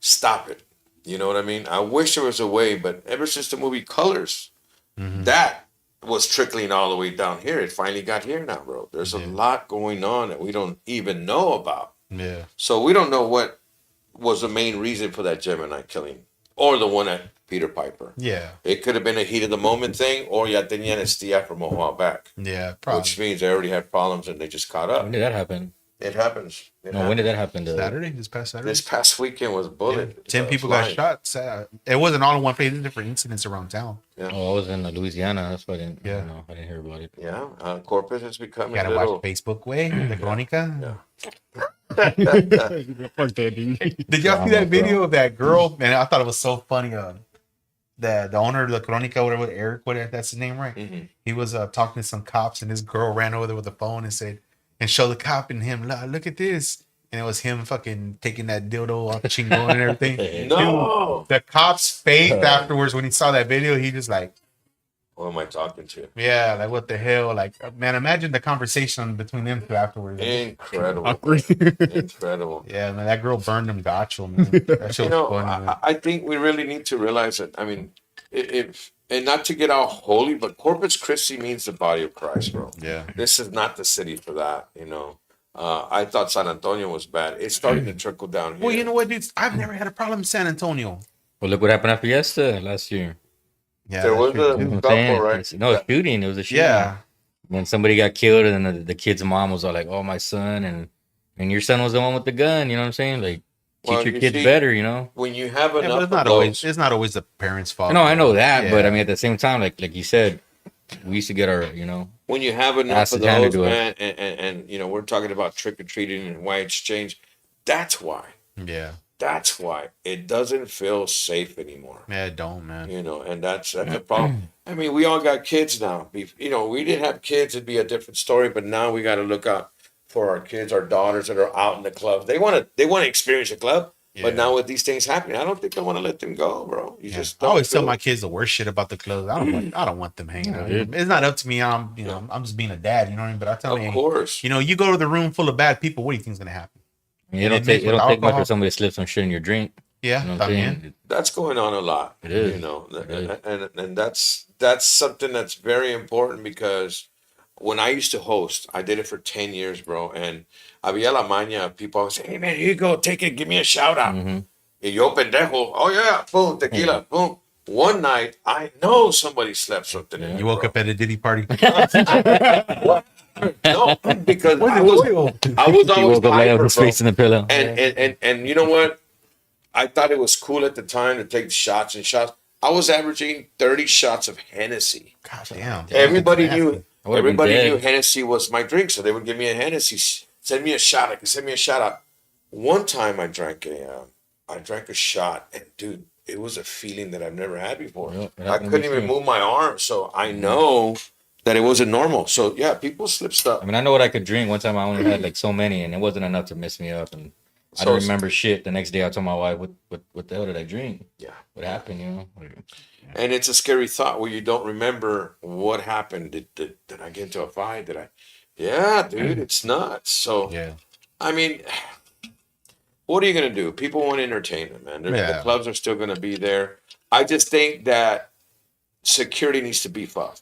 S5: stop it. You know what I mean? I wish there was a way, but ever since the movie Colors, that was trickling all the way down here. It finally got here now, bro. There's a lot going on that we don't even know about.
S4: Yeah.
S5: So we don't know what was the main reason for that Gemini killing or the one at Peter Piper.
S4: Yeah.
S5: It could have been a heat of the moment thing, or ya tenían estía from a while back,
S4: Yeah. Probably.
S5: which means they already had problems and they just caught up.
S3: When did that happen?
S5: It happens. It
S3: No, when did that happen?
S4: Saturday, this past Saturday.
S5: This past weekend was bullet.
S4: 10 people
S5: flying.
S4: got shot. It wasn't all in one place. There's different incidents around town.
S3: Oh, I was in Louisiana. That's why I didn't.
S4: Yeah.
S3: I don't know. I didn't hear about it.
S5: Yeah, Corpus has become
S4: You
S5: a
S4: gotta
S5: little.
S4: watch Facebook way, the Crónica.
S5: Yeah.
S6: Fuck that, dude.
S4: Did y'all see that
S3: Drama,
S4: video of that girl? Man, I thought it was so funny. the owner of the Crónica, whatever, Eric, whatever that's his name, right?
S5: Mm-hmm.
S4: He was talking to some cops, and this girl ran over there with the phone and said, and showed the cop and him, look at this. And it was him fucking taking that dildo off chingon and everything.
S5: No.
S4: Dude, the cop's face afterwards when he saw that video, he just like,
S5: What am I talking to?
S4: yeah, like what the hell? Like, man, imagine the conversation between them two afterwards.
S5: Incredible.
S6: Awkward.
S5: Incredible.
S4: Yeah, man, that girl burned him gacho, man. That shit
S5: You
S4: was
S5: know,
S4: funny, man.
S5: I think we really need to realize that. I mean, if and not to get all holy, but Corpus Christi means the body of Christ, bro.
S4: Yeah.
S5: This is not the city for that, you know. I thought San Antonio was bad. It's starting to trickle down here.
S4: Well, you know what, dude? I've never had a problem in San Antonio.
S3: Well, look what happened at Fiesta last year.
S4: Yeah,
S5: There
S4: that's
S5: was
S4: true,
S5: a-
S4: too.
S3: You know what I'm
S5: Couple,
S3: saying?
S5: right?
S3: It's- No, shooting. It was a shooting.
S4: Yeah.
S3: When somebody got killed, and then the kid's mom was all like, "Oh, my son," and your son was the one with the gun. You know what I'm saying? Like, teach
S5: Well,
S3: your
S5: you
S3: kids
S5: see,
S3: better. You know?
S5: When you have
S4: Yeah,
S5: enough
S4: but
S5: of those,
S4: it's not always the parents' fault.
S3: No, I know that, but
S4: Yeah.
S3: I mean, at the same time, like you said, we used to get our,
S5: when you have enough
S3: Ask
S5: of
S3: the janitor
S5: those,
S3: to do it.
S5: man, and you know, we're talking about trick or treating and white exchange. That's why.
S4: Yeah.
S5: That's why it doesn't feel safe anymore.
S4: Yeah, it don't, man.
S5: You know, and that's a problem. I mean, we all got kids now. You know, we didn't have kids; it'd be a different story. But now we got to look out for our kids, our daughters that are out in the clubs. They want to experience a club.
S4: Yeah.
S5: But now with these things happening, I don't think I want to let them go, bro. You
S4: Yeah.
S5: just
S4: I always
S5: don't
S4: tell
S5: do
S4: my
S5: it.
S4: kids the worst shit about the clubs. I don't want them hanging out.
S3: dude.
S4: It's not up to me. I'm just being a dad. You know what I mean? But I tell them,
S5: Of course.
S4: you know, you go to the room full of bad people. What do you think's gonna happen?
S3: it
S4: And
S3: don't
S4: it
S3: take
S4: makes
S3: it don't
S4: with
S3: take much
S4: alcohol.
S3: for somebody to slip some shit in your drink.
S4: Yeah,
S3: You know what I'm
S4: también.
S3: saying?
S5: That's going on a lot.
S3: It is.
S5: You know,
S3: It is.
S5: and that's something that's very important because when I used to host, I did it for 10 years, bro. And había la maña, people always say, "Hey man, here you go, take it, give me a shout out."
S3: Mhm.
S5: Y yo pendejo, oh yeah, boom, tequila, boom. One night, I know somebody slept something in.
S4: You woke up at a Diddy party.
S5: No, because I was
S3: He
S5: always
S3: woke up laying
S5: hyper,
S3: his
S5: bro.
S3: face in the pillow.
S5: And you know what? I thought it was cool at the time to take shots and shots. I was averaging 30 shots of Hennessy.
S4: Gosh damn.
S5: Everybody
S4: That's
S5: knew
S4: nasty.
S3: I would've been
S5: everybody
S3: dead.
S5: knew Hennessy was my drink, so they would give me a Hennessy. Send me a shot. I could send me a shot out. One time I drank a shot, and dude, it was a feeling that I've never had before.
S3: Yep, it
S5: I
S3: happened
S5: couldn't
S3: to me
S5: even
S3: too.
S5: move my arm, so I know that it wasn't normal. So yeah, people slip stuff.
S3: I mean, I know what I could drink. One time I only had like so many, and it wasn't enough to mess me up. And I
S5: So-
S3: don't remember shit. The next day, I told my wife, "What the hell did I drink?
S5: Yeah.
S3: What happened? You know?" Like,
S5: And it's a scary thought where you don't remember what happened. Did I get into a fight? Did I? Yeah, dude, it's nuts. So,
S4: Yeah.
S5: I mean, what are you going to do? People want entertainment, man. The
S4: Yeah.
S5: clubs are still going to be there. I just think that security needs to beef up.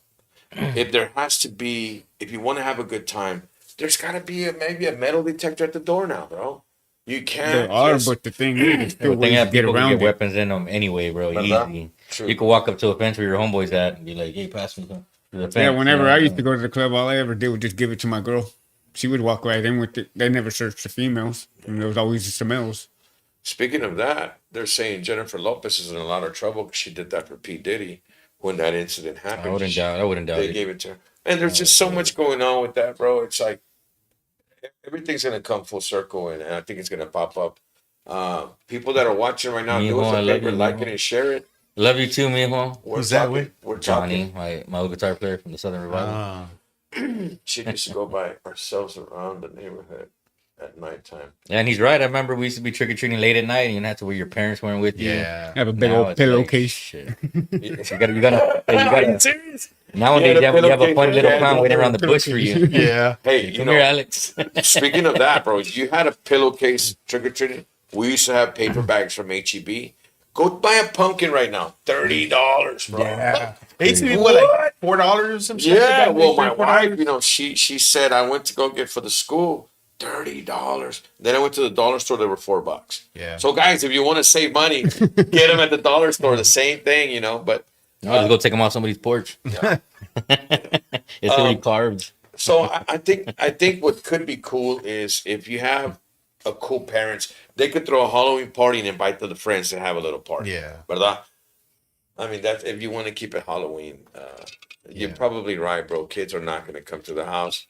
S5: If there has to be, if you want to have a good time, there's got to be maybe a metal detector at the door now, bro. You can't.
S6: There are,
S5: just-
S6: but the thing is, there's still
S3: the thing
S6: ways to
S3: is,
S6: get
S3: people can
S6: around
S3: get
S6: it.
S3: weapons in them anyway, bro.
S5: ¿Verdad?
S3: Easy.
S5: True.
S3: You can walk up to a fence where your homeboy's at and be like, "Hey, pass me some." to the fence,"
S6: Yeah, whenever
S3: you know?
S6: I used to go to the club, all I ever did was just give it to my girl. She would walk right in with it. They never searched the females. And there was always just the males.
S5: Speaking of that, they're saying Jennifer Lopez is in a lot of trouble because she did that for P. Diddy when that incident happened.
S3: I wouldn't doubt
S5: They
S3: it.
S5: gave it to her. And there's just so much going on with that, bro. It's like everything's going to come full circle, and I think it's going to pop up. People that are watching right now, do
S3: Mijo,
S5: us
S3: I
S5: a
S3: love
S5: favor,
S3: you,
S5: like
S3: mijo.
S5: it and share it.
S3: Love you too, mijo.
S5: We're
S4: Who's that
S5: talking-
S4: with?
S5: We're
S3: Johnny,
S5: talking.
S3: my old guitar player from the Southern Revival.
S4: Ah.
S5: She used to go by ourselves around the neighborhood at nighttime.
S3: Yeah, and he's right. I remember we used to be trick or treating late at night, and you had to where your parents weren't with you.
S4: Yeah.
S6: Have a big
S3: Now
S6: old
S3: it's like,
S6: pillowcase.
S3: shit. You gotta.
S5: serious?
S3: Nowadays,
S5: Yeah, the
S3: you have a
S5: pillowcase
S3: funny
S5: with
S3: little
S5: the
S3: clown waiting around the bush for you.
S4: Yeah.
S5: Hey, you
S3: Come
S5: know,
S3: here, Alex.
S5: speaking of that, bro, you had a pillowcase trick or treating. We used to have paper bags from HEB. Go buy a pumpkin right now, $30, bro.
S4: Yeah. It used to be what, like $4 or some shit?
S5: Yeah,
S4: like that?
S5: well, my
S4: $4?
S5: wife, you know, she said I went to go get for the school $30. Then I went to the dollar store. They were $4.
S4: Yeah.
S5: So guys, if you want to save money, get them at the dollar store. The same thing, you know. But
S3: No, just go take them off somebody's porch. It's already carved.
S5: so I think what could be cool is if you have a cool parents, they could throw a Halloween party and invite the friends to have a little party.
S4: Yeah.
S5: ¿Verdad? I mean, that's if you want to keep it Halloween. You're
S4: Yeah.
S5: probably right, bro. Kids are not going to come to the house.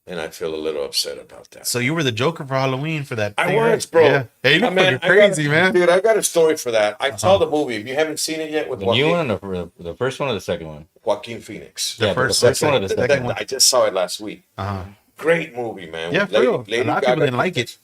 S5: and I feel a little upset about that.
S4: So you were the Joker for Halloween for that.
S5: I
S4: thing,
S5: was,
S4: right?
S5: bro.
S4: Yeah. Hey, you look fucking crazy, man.
S5: Dude, I got a story for that. I saw the movie. If you haven't seen it yet, with
S3: The new one or the first one or the second one?
S5: Joaquin Phoenix.
S3: Yeah,
S4: first
S3: the first
S4: one.
S3: one or the second one?
S5: I just saw it last week.
S4: Uh-huh.
S5: Great movie, man.
S4: Yeah, for real. A lot of people didn't like it.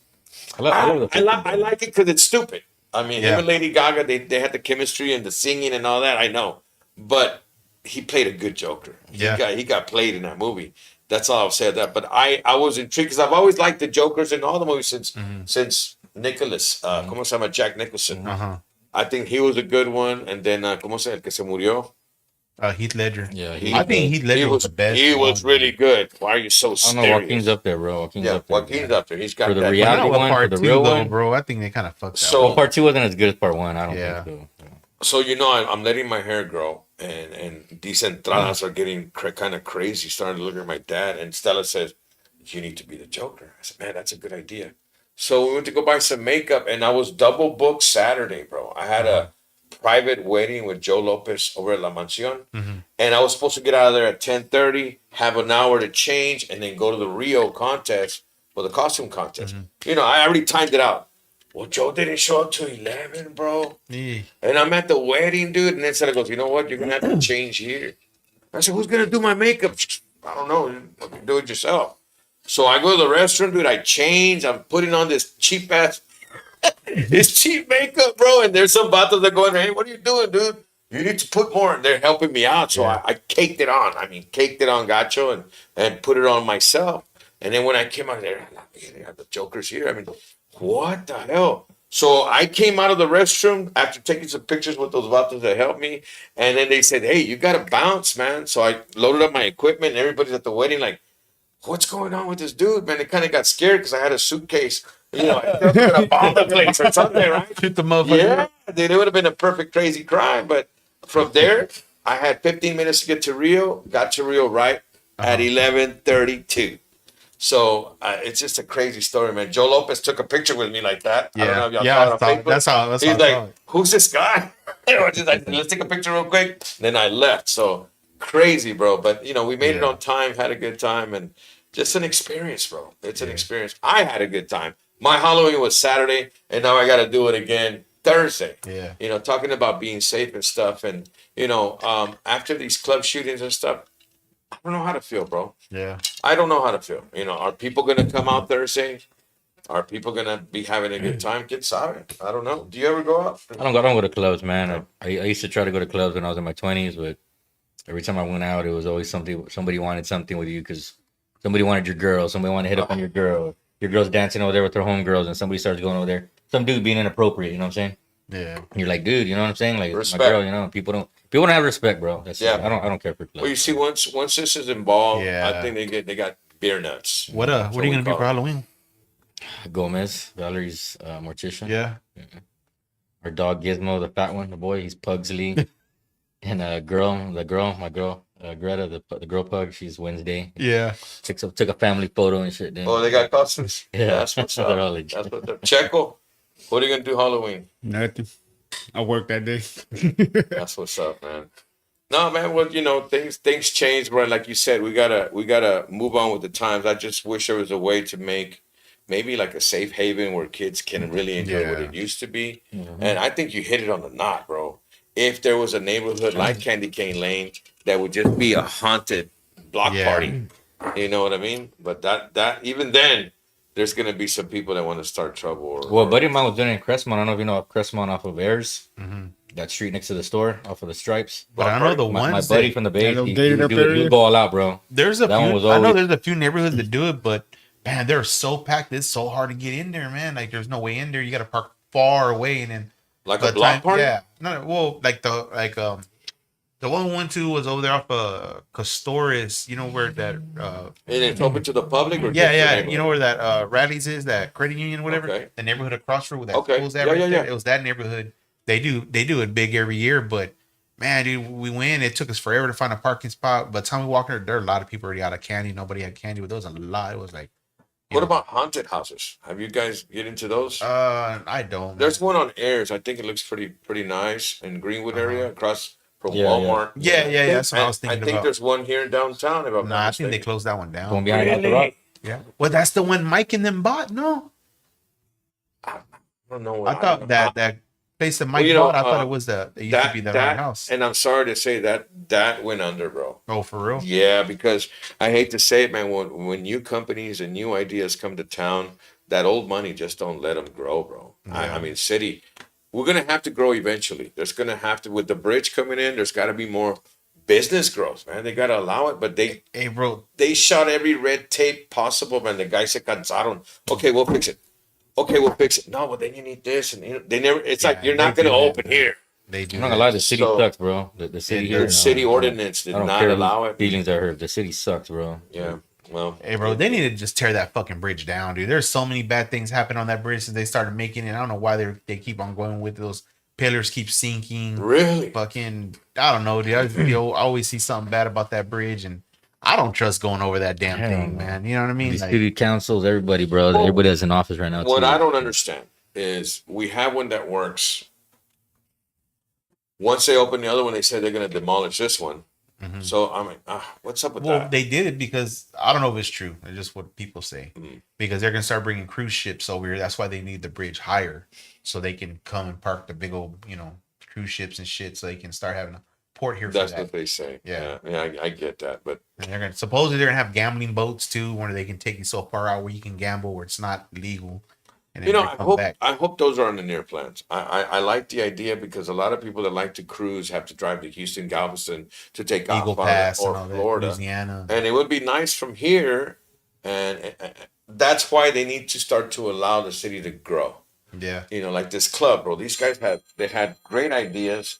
S3: I love the first one.
S5: I like it because it's stupid. I mean,
S4: Yeah.
S5: him and Lady Gaga, they had the chemistry and the singing and all that. I know, but he played a good Joker.
S4: Yeah.
S5: He got played in that movie. That's all I'll say of that. But I was intrigued because I've always liked the Jokers in all the movies since Nicholas, ¿cómo se llama? Jack Nicholson.
S4: Uh-huh.
S5: I think he was a good one. And then, ¿cómo se llama? El que se murió.
S4: Heath Ledger.
S3: Yeah,
S4: I think Heath Ledger was the best.
S5: He was really good. Why are you so
S3: I don't
S5: serious?
S3: know. Joaquin's up there, bro. Joaquin's up there.
S5: Joaquin's up there. He's got
S3: For the
S5: that.
S3: reality
S4: Well,
S3: one,
S4: part
S3: for the
S4: two,
S3: real
S4: though,
S3: one.
S4: bro. I think they kind of fucked that.
S5: So-
S3: Well, part 2 wasn't as good as part 1. I don't
S4: Yeah.
S3: think so.
S5: So I'm letting my hair grow, and these entradas are getting kind of crazy. Starting to look at my dad, and Stella says, "You need to be the Joker." I said, "Man, that's a good idea." So we went to go buy some makeup, and I was double booked Saturday, bro. I had a private wedding with Joe Lopez over at La Mansión, and I was supposed to get out of there at 10:30, have an hour to change, and then go to the Rio contest for the costume contest. You know, I already timed it out. Well, Joe didn't show up till 11, bro.
S4: Yeah.
S5: And I'm at the wedding, dude. And then Santa goes, "You know what? You're going to have to change here." I said, "Who's going to do my makeup?" "I don't know. You can do it yourself." So I go to the restroom, dude. I change. I'm putting on this cheap ass, this cheap makeup, bro. And there's some vatos that going, "Hey, what are you doing, dude? You need to put more." And they're helping me out. So I caked it on. I mean, caked it on gacho and put it on myself. And then when I came out there, they have the Jokers here. I mean, what the hell? So I came out of the restroom after taking some pictures with those vatos that helped me. And then they said, "Hey, you got to bounce, man." So I loaded up my equipment, and everybody's at the wedding like, "What's going on with this dude, man?" They kind of got scared because I had a suitcase. You know, I was going to bomb the place or something, right?
S4: Shoot the motherfucker.
S5: Yeah, dude, it would have been a perfect crazy crime. But from there, I had 15 minutes to get to Rio. Got to Rio right at 11:32. So it's just a crazy story, man. Joe Lopez took a picture with me like that. I don't know if y'all saw it on Facebook.
S4: That's how.
S5: He's like, "Who's this guy?" I just like, "Let's take a picture real quick." Then I left. So crazy, bro. But you know, we made it on time, had a good time, and just an experience, bro. It's an experience. I had a good time. My Halloween was Saturday, and now I got to do it again Thursday.
S4: Yeah.
S5: You know, talking about being safe and stuff, and you know, after these club shootings and stuff, I don't know how to feel, bro.
S4: Yeah.
S5: I don't know how to feel. You know, are people gonna come out Thursday? Are people gonna be having a good time? Get sorry. I don't know. Do you ever go out?
S3: I don't go to clubs, man. I used to try to go to clubs when I was in my 20s, but every time I went out, it was always somebody wanted something with you because somebody wanted your girl, somebody wanted to hit up on your girl. Your girl's dancing over there with her homegirls, and somebody starts going over there. Some dude being inappropriate, you know what I'm saying?
S4: Yeah.
S3: And you're like, dude, you know what I'm saying? Like
S5: Respect.
S3: my girl, you know, people don't have respect, bro. That's
S5: Yeah.
S3: I don't care for clubs.
S5: Well, you see, once this is involved,
S4: Yeah.
S5: I think they got beer nuts.
S4: What
S5: That's
S4: are you
S5: we
S4: gonna be
S5: call
S4: for
S5: it.
S4: Halloween?
S3: Gomez, Valerie's mortician.
S4: Yeah.
S3: Our dog Gizmo, the fat one, the boy, he's Pugsley. And my girl, Greta, the girl pug, she's Wednesday.
S4: Yeah.
S3: Took a family photo and shit. Then.
S5: Oh, they got costumes.
S3: Yeah.
S5: That's what's up.
S3: They're all legit.
S5: That's what's up. Checo, what are you gonna do Halloween?
S6: Nothing. I work that day.
S5: That's what's up, man. No, man. Well, you know, things change, bro. Like you said, we gotta move on with the times. I just wish there was a way to make maybe like a safe haven where kids can really enjoy what
S4: Yeah.
S5: it used to be. And I think you hit it on the knot, bro. If there was a neighborhood like Candy Cane Lane that would just be a haunted block
S4: Yeah.
S5: party, you know what I mean? But that even then, there's gonna be some people that want to start trouble.
S3: Well, buddy of mine was doing it in Crestmont. I don't know if you know Crestmont off of Ayers. That street next to the store, off of the Stripes.
S4: But I know the
S3: My
S4: ones
S3: buddy
S4: that,
S3: from the Bay,
S6: little
S3: he
S6: gated
S3: would
S6: up
S3: do it. He
S6: area?
S3: would go all out, bro.
S4: there's a
S3: That one
S4: few.
S3: was
S4: I know
S3: always-
S4: there's a few neighborhoods that do it, but man, they're so packed. It's so hard to get in there, man. Like there's no way in there. You got to park far away, and then
S5: Like
S4: by
S5: a
S4: the
S5: block
S4: time-
S5: party?
S4: Yeah. No, well, the one we went to was over there off Castores. You know where that
S5: And it's open to the public, or
S4: yeah,
S5: just the
S4: yeah.
S5: neighborhood?
S4: You know where that Rallies is, that credit union, whatever.
S5: Okay.
S4: The neighborhood across from where that
S5: Okay.
S4: school's at
S5: Yeah,
S4: right
S5: yeah,
S4: there.
S5: yeah.
S4: It was that neighborhood. They do it big every year, but man, dude, we went. It took us forever to find a parking spot. By the time we walked there are a lot of people already out of candy. Nobody had candy, but there was a lot. It was like,
S5: What about haunted houses? Have you guys get into those?
S4: I don't.
S5: There's one on Ayers. I think it looks pretty nice in Greenwood area across from
S3: Yeah,
S5: Walmart.
S4: Yeah. That's what I was
S5: I
S4: thinking
S5: think
S4: about.
S5: there's one here in downtown. If I'm
S4: Nah,
S5: not
S4: I think they
S5: mistaken.
S4: closed that one
S3: Going
S4: down.
S3: behind Alta Rock.
S4: Yeah. Well, that's the one Mike and them bought. No,
S5: I don't know.
S4: I thought that place that Mike
S5: you know,
S4: bought. I thought it was it used to be the right house.
S5: and I'm sorry to say that went under, bro.
S4: Oh, for real?
S5: Yeah, because I hate to say it, man. When new companies and new ideas come to town, that old money just don't let them grow, bro. I mean, city, we're gonna have to grow eventually. There's gonna have to, with the bridge coming in. There's got to be more business growth, man. They got to allow it, but
S4: Hey, bro.
S5: they shot every red tape possible, man. The guys se cansaron. Okay, we'll fix it. Okay, we'll fix it. No, well then you need this, and they never. It's like you're not gonna open here.
S4: They do.
S3: I'm not gonna lie, the city sucks, bro. The city here,
S5: The city ordinance did not allow it.
S3: Feelings are hurt. The city sucks, bro.
S5: Yeah. Well,
S4: Hey, bro, they need to just tear that fucking bridge down, dude. There's so many bad things happen on that bridge since they started making it. I don't know why they keep on going with those pillars keep sinking.
S5: really?
S4: Fucking, I don't know, dude. I always see something bad about that bridge, and I don't trust going over that damn
S3: Hell
S4: thing,
S3: no.
S4: man. You know what I mean?
S3: These
S4: Like,
S3: city councils, everybody, bro.
S5: Well,
S3: Everybody that's in office right now.
S5: What
S3: too.
S5: I don't understand is we have one that works. Once they open the other one, they say they're going to demolish this one.
S4: Mhm.
S5: So I'm like, what's up with
S4: well,
S5: that?
S4: they did it because I don't know if it's true. It's just what people say.
S5: Mhm.
S4: Because they're gonna start bringing cruise ships over here. That's why they need the bridge higher, so they can come and park the big old, cruise ships and shit. So they can start having a port here for
S5: That's
S4: that.
S5: what they say.
S4: Yeah.
S5: I get that, but
S4: And they're gonna supposedly they're gonna have gambling boats too, where they can take you so far out where you can gamble where it's not legal. And then
S5: I hope those are on the near plans. I like the idea because a lot of people that like to cruise have to drive to Houston, Galveston to take
S4: Eagle
S5: off on
S4: Pass
S5: or
S4: and all that,
S5: Florida.
S4: Louisiana.
S5: And it would be nice from here, and that's why they need to start to allow the city to grow.
S4: Yeah.
S5: Like this club, bro. These guys had great ideas.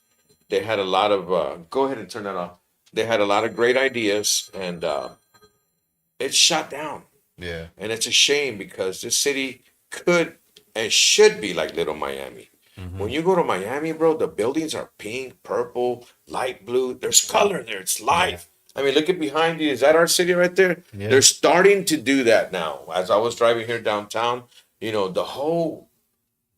S5: They had a lot of go ahead and turn that off. They had a lot of great ideas, and it's shut down.
S4: Yeah.
S5: And it's a shame because this city could and should be like little Miami.
S4: Mm-hmm.
S5: When you go to Miami, bro, the buildings are pink, purple, light blue. There's color there. It's life. I mean, look at behind you. Is that our city right there?
S4: Yeah.
S5: They're starting to do that now. As I was driving here downtown, the whole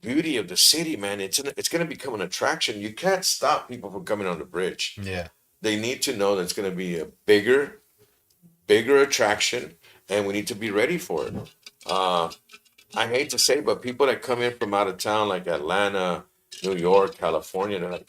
S5: beauty of the city, man, it's going to become an attraction. You can't stop people from coming on the bridge.
S4: Yeah.
S5: They need to know that it's going to be a bigger attraction, and we need to be ready for it. I hate to say, but people that come in from out of town, like Atlanta, New York, California, they're like,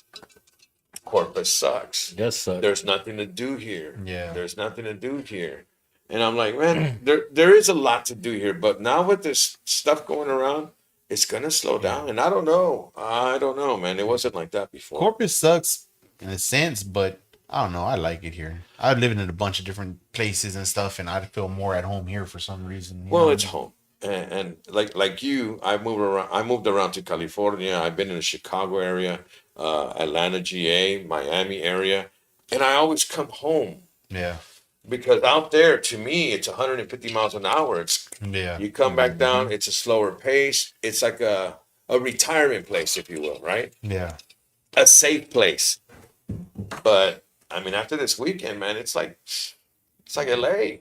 S5: Corpus sucks.
S3: Yes,
S5: There's nothing to do here.
S4: Yeah.
S5: There's nothing to do here. And I'm like, man, there is a lot to do here. But now with this stuff going around, it's going to slow down. And I don't know, man. It wasn't like that before.
S4: Corpus sucks in a sense, but I don't know. I like it here. I live in a bunch of different places and stuff, and I feel more at home here for some reason.
S5: Well, it's home. And like you, I moved around to California. I've been in the Chicago area, Atlanta, GA, Miami area, and I always come home
S4: Yeah.
S5: because out there, to me, it's 150 miles an hour.
S4: Yeah.
S5: You come back down, it's a slower pace. It's like a retirement place, if you will, right?
S4: Yeah.
S5: A safe place. But I mean, after this weekend, man, it's like LA.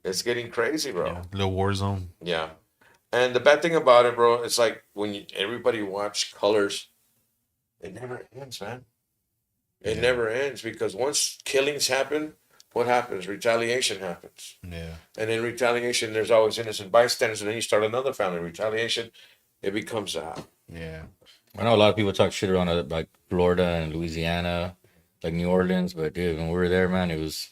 S5: It's getting crazy, bro.
S4: Yeah. Little war zone.
S5: Yeah. And the bad thing about it, bro, it's like when everybody watch Colors, it never ends, man. It never ends because once killings happen, what happens? Retaliation happens.
S4: Yeah.
S5: And in retaliation, there's always innocent bystanders, and then you start another family. Retaliation, it becomes that.
S4: Yeah.
S3: I know a lot of people talk shit around like Florida and Louisiana, like New Orleans, but dude, when we were there, man, it was.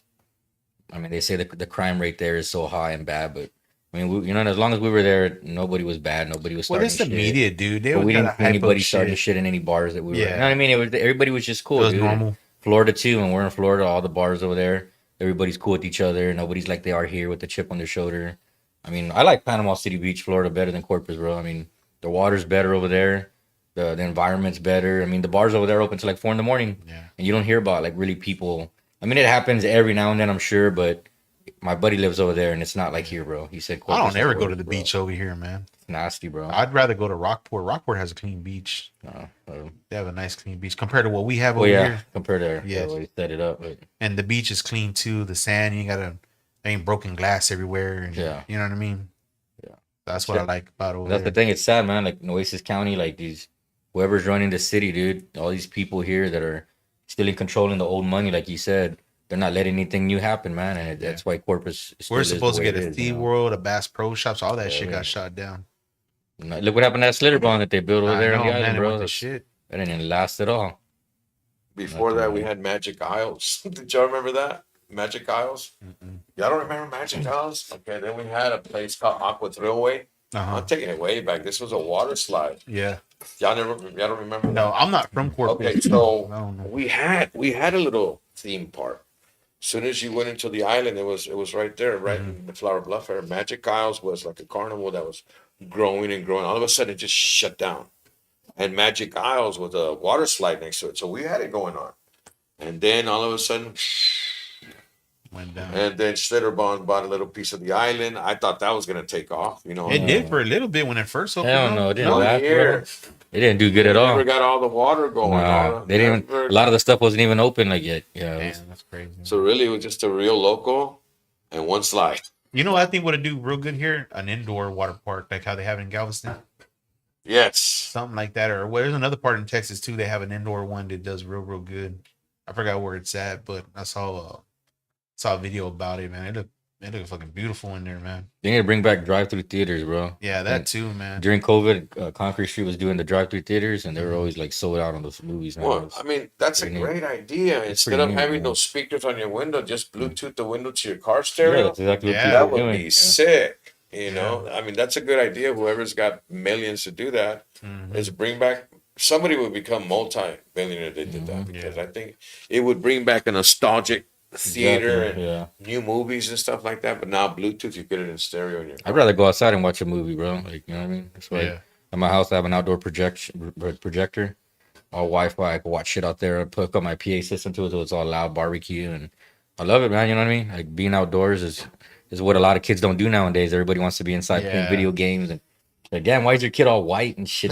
S3: I mean, they say the crime rate there is so high and bad, but I mean, as long as we were there, nobody was bad. Nobody was starting
S4: Well, it's the
S3: shit.
S4: media, dude. They
S3: But we
S4: gotta
S3: didn't see
S4: hype
S3: anybody
S4: up
S3: starting
S4: shit.
S3: shit in any bars that we were.
S4: Yeah.
S3: You know what I mean? Everybody was just cool.
S4: It was
S3: dude.
S4: normal.
S3: Florida too, and we're in Florida. All the bars over there, everybody's cool with each other. Nobody's like they are here with the chip on their shoulder. I mean, I like Panama City Beach, Florida, better than Corpus, bro. I mean, the water's better over there. The environment's better. I mean, the bars over there open till like 4 a.m.
S4: Yeah.
S3: And you don't hear about like really people. I mean, it happens every now and then, I'm sure, but my buddy lives over there, and it's not like here, bro. He said,
S4: I
S3: Corpus
S4: don't ever
S3: is
S4: go to
S3: worse,
S4: the
S3: bro.
S4: beach over here, man.
S3: It's nasty, bro.
S4: I'd rather go to Rockport. Rockport has a clean beach. They have a nice clean beach compared to what we have over here.
S3: compared to
S4: Yeah.
S3: the way they set it up. But
S4: And the beach is clean too. The sand, you there ain't broken glass everywhere. And,
S3: Yeah.
S4: You know what I mean?
S3: Yeah.
S4: That's what I like about over
S3: that's
S4: there.
S3: the thing. It's sad, man. Like Nueces County, like whoever's running the city, dude. All these people here that are still in controlling the old money, like you said. they're not letting anything new happen, man, and that's why Corpus.
S4: We're
S3: still
S4: supposed to
S3: is the
S4: get
S3: way
S4: a
S3: it is,
S4: Sea World, a Bass Pro Shops, all that shit got shot down.
S3: Look what happened to that Slitterbond that they built over there on the island,
S4: it
S3: bro.
S4: went to shit.
S3: That didn't last at all.
S5: Before that, we had Magic Isles. Did y'all remember that? Magic Isles? Y'all don't remember Magic Isles? Okay, then we had a place called Aqua Thrillway. I'm taking it way back. This was a water slide.
S4: Yeah.
S5: Y'all don't remember that?
S4: No, I'm not from Corpus.
S5: Okay, so
S4: I don't know.
S5: we had a little theme park. As soon as you went into the island, it was right there, right in the Flower Bluff area. Magic Isles was like a carnival that was growing and growing. All of a sudden, it just shut down. And Magic Isles was a water slide next to it, so we had it going on. And then all of a sudden,
S4: Went down.
S5: and then Schlitterbahn bought a little piece of the island. I thought that was gonna take off, you know.
S4: It did for a little bit when it first opened.
S3: Hell no, it didn't
S5: One
S3: last,
S5: year.
S3: bro. It didn't do good at all.
S5: Never got all the water going.
S3: Nah, they didn't. A lot of the stuff wasn't even open like yet. Yeah, it was-
S4: Damn, that's crazy.
S5: So really, it was just a real local and one slide.
S4: You know what I think would do real good here? An indoor water park, like how they have it in Galveston.
S5: Yes.
S4: Something like that. Or there's another part in Texas too. They have an indoor one that does real good. I forgot where it's at, but I saw a video about it, man. It looked fucking beautiful in there, man.
S3: they need to bring back drive-through theaters, bro.
S4: Yeah, that too, man.
S3: During COVID, Concrete Street was doing the drive-through theaters, and they were always like sold out on those movies. Man.
S5: Well, I mean, that's a
S3: pretty neat.
S5: great idea. Instead
S3: pretty
S5: of
S3: neat,
S5: having
S3: man.
S5: those speakers on your window, just Bluetooth the window to your car
S3: yeah,
S5: stereo.
S3: that's exactly what
S4: Yeah,
S3: people
S5: That
S3: are
S5: would
S3: doing.
S5: be
S3: Yeah.
S5: sick. You know, I mean, that's a good idea. Whoever's got millions to do that is bring back. Somebody would become multi-billionaire if they did that, because I think it would bring back a nostalgic theater
S3: Exactly,
S5: and new movies and stuff like that. But now Bluetooth, you get it in stereo in your car.
S3: I'd rather go outside and watch a movie, bro. Like, you know what I mean? That's why
S4: Yeah.
S3: at my house I have an outdoor projector, all Wi-Fi. I can watch shit out there. I hook up my PA system to it, so it's all loud barbecue, and I love it, man. You know what I mean? Like being outdoors is what a lot of kids don't do nowadays. Everybody wants to be inside playing video games, and like, damn, why is your kid all white and shit?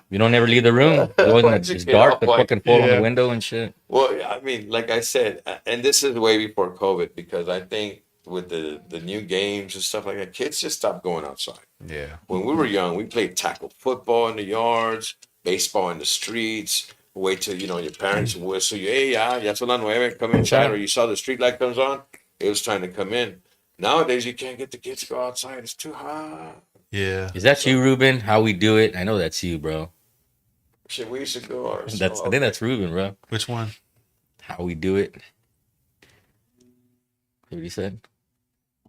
S3: You don't ever leave the room.
S5: Why's your
S3: It's
S5: kid
S3: dark.
S5: all
S3: The
S5: white?
S3: fucking fall on the window and shit.
S5: Well, I mean, like I said, and this is way before COVID, because I think with the new games and stuff like that, kids just stopped going outside.
S4: Yeah.
S5: When we were young, we played tackle football in the yards, baseball in the streets. Wait till, your parents whistle you, hey, ya son las 9, come inside, or you saw the street light comes on, it was time to come in. Nowadays, you can't get the kids to go outside. It's too hot.
S4: Yeah.
S3: Is that you, Ruben? How we do it? I know that's you, bro.
S5: Shit, we used to go.
S3: I think that's Ruben, bro.
S4: Which one?
S3: How we do it. What he said?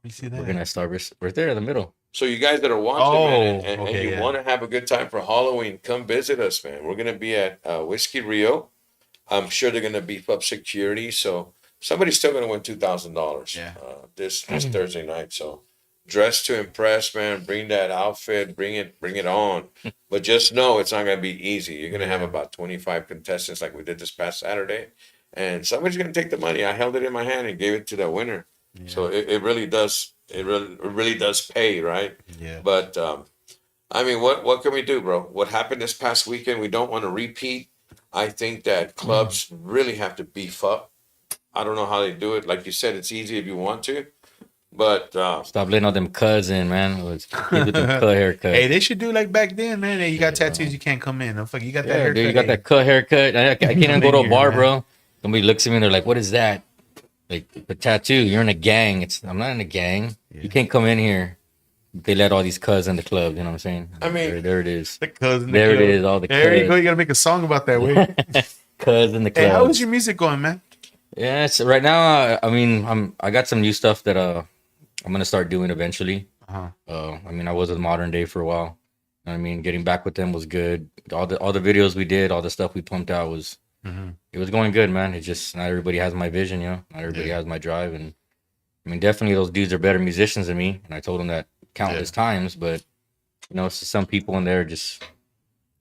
S4: You see
S3: We're
S4: that?
S3: gonna start right there in the middle.
S5: So you guys that are watching, man, and
S4: okay,
S5: you
S4: yeah.
S5: want to have a good time for Halloween, come visit us, man. We're going to be at Whiskey Rio. I'm sure they're going to beef up security. So somebody's still going to win $2,000
S4: Yeah.
S5: This Thursday night. So dress to impress, man. Bring that outfit. Bring it on. But just know it's not going to be easy. You're going to have about 25 contestants like we did this past Saturday. And somebody's going to take the money. I held it in my hand and gave it to the winner. Yeah. So it really does. It really does pay, right?
S4: Yeah.
S5: But I mean, what can we do, bro? What happened this past weekend? We don't want to repeat. I think that clubs really have to beef up. I don't know how they do it. Like you said, it's easy if you want to, but
S3: Stop letting all them cuts in, man. With them cut haircut.
S4: Hey, they should do like back then, man. Hey, you got tattoos, you can't come in. No, fuck, you got that haircut.
S3: Dude, you got that cut haircut. I can't even go to a bar, bro. Somebody looks at me and they're like, "What is that?" Like the tattoo. You're in a gang. I'm not in a gang. Yeah. You can't come in here. They let all these cuz in the club. You know what I'm saying?
S5: I mean,
S3: there it is.
S4: The cuz in the
S3: there
S4: club.
S3: it is. All the
S4: there you go. You gotta make a song about that, way.
S3: Cuz in the club.
S4: Hey, how is your music going, man?
S3: Yeah, it's right now. I mean, I got some new stuff that I'm gonna start doing eventually. I mean, I was with Modern Day for a while. I mean, getting back with them was good. All the videos we did, all the stuff we pumped out was. It was going good, man. It's just not everybody has my vision, Not everybody has my drive, and I mean, definitely those dudes are better musicians than me, and I told them that countless times. But some people in there just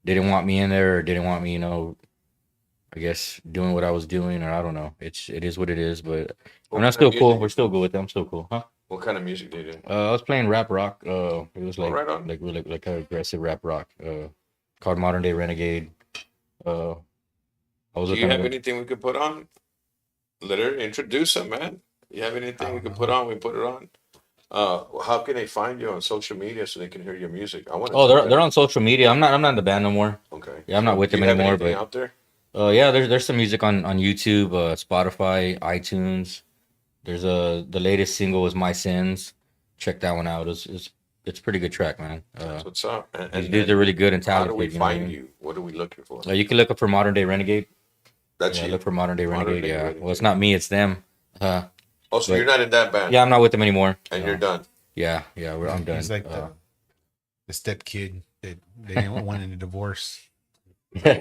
S3: didn't want me in there, or didn't want me, I guess doing what I was doing, or I don't know. It is what it is, but I'm not still cool. We're still good with them. I'm still cool, huh?
S5: What kind of music do you do?
S3: I was playing rap rock. It was like
S5: right on.
S3: like really like aggressive rap rock. Called Modern Day Renegade.
S5: Do you have anything we could put on? Let her introduce them, man. You have anything we can put on? We put it on. How can they find you on social media so they can hear your music?
S3: They're on social media. I'm not in the band no more.
S5: Okay.
S3: Yeah, I'm not with them anymore.
S5: But
S3: But
S5: out there?
S3: Yeah, there's some music on YouTube, Spotify, iTunes. There's the latest single is My Sins. Check that one out. It's a pretty good track, man.
S5: That's what's up.
S3: These dudes are really good and
S5: how
S3: talented.
S5: do we
S3: you know what I
S5: find
S3: mean?
S5: you? What are we looking for?
S3: You can look up for Modern Day Renegade.
S5: That's
S3: Yeah,
S5: you.
S3: look for Modern Day
S5: Modern
S3: Renegade.
S5: Day
S3: Yeah.
S5: Renegade.
S3: Well, it's not me, it's them.
S5: Oh, so
S3: but-
S5: you're not in that band?
S3: Yeah, I'm not with them anymore.
S5: And you're done.
S3: Yeah, I'm done.
S4: He's like the step kid that they didn't want in a divorce.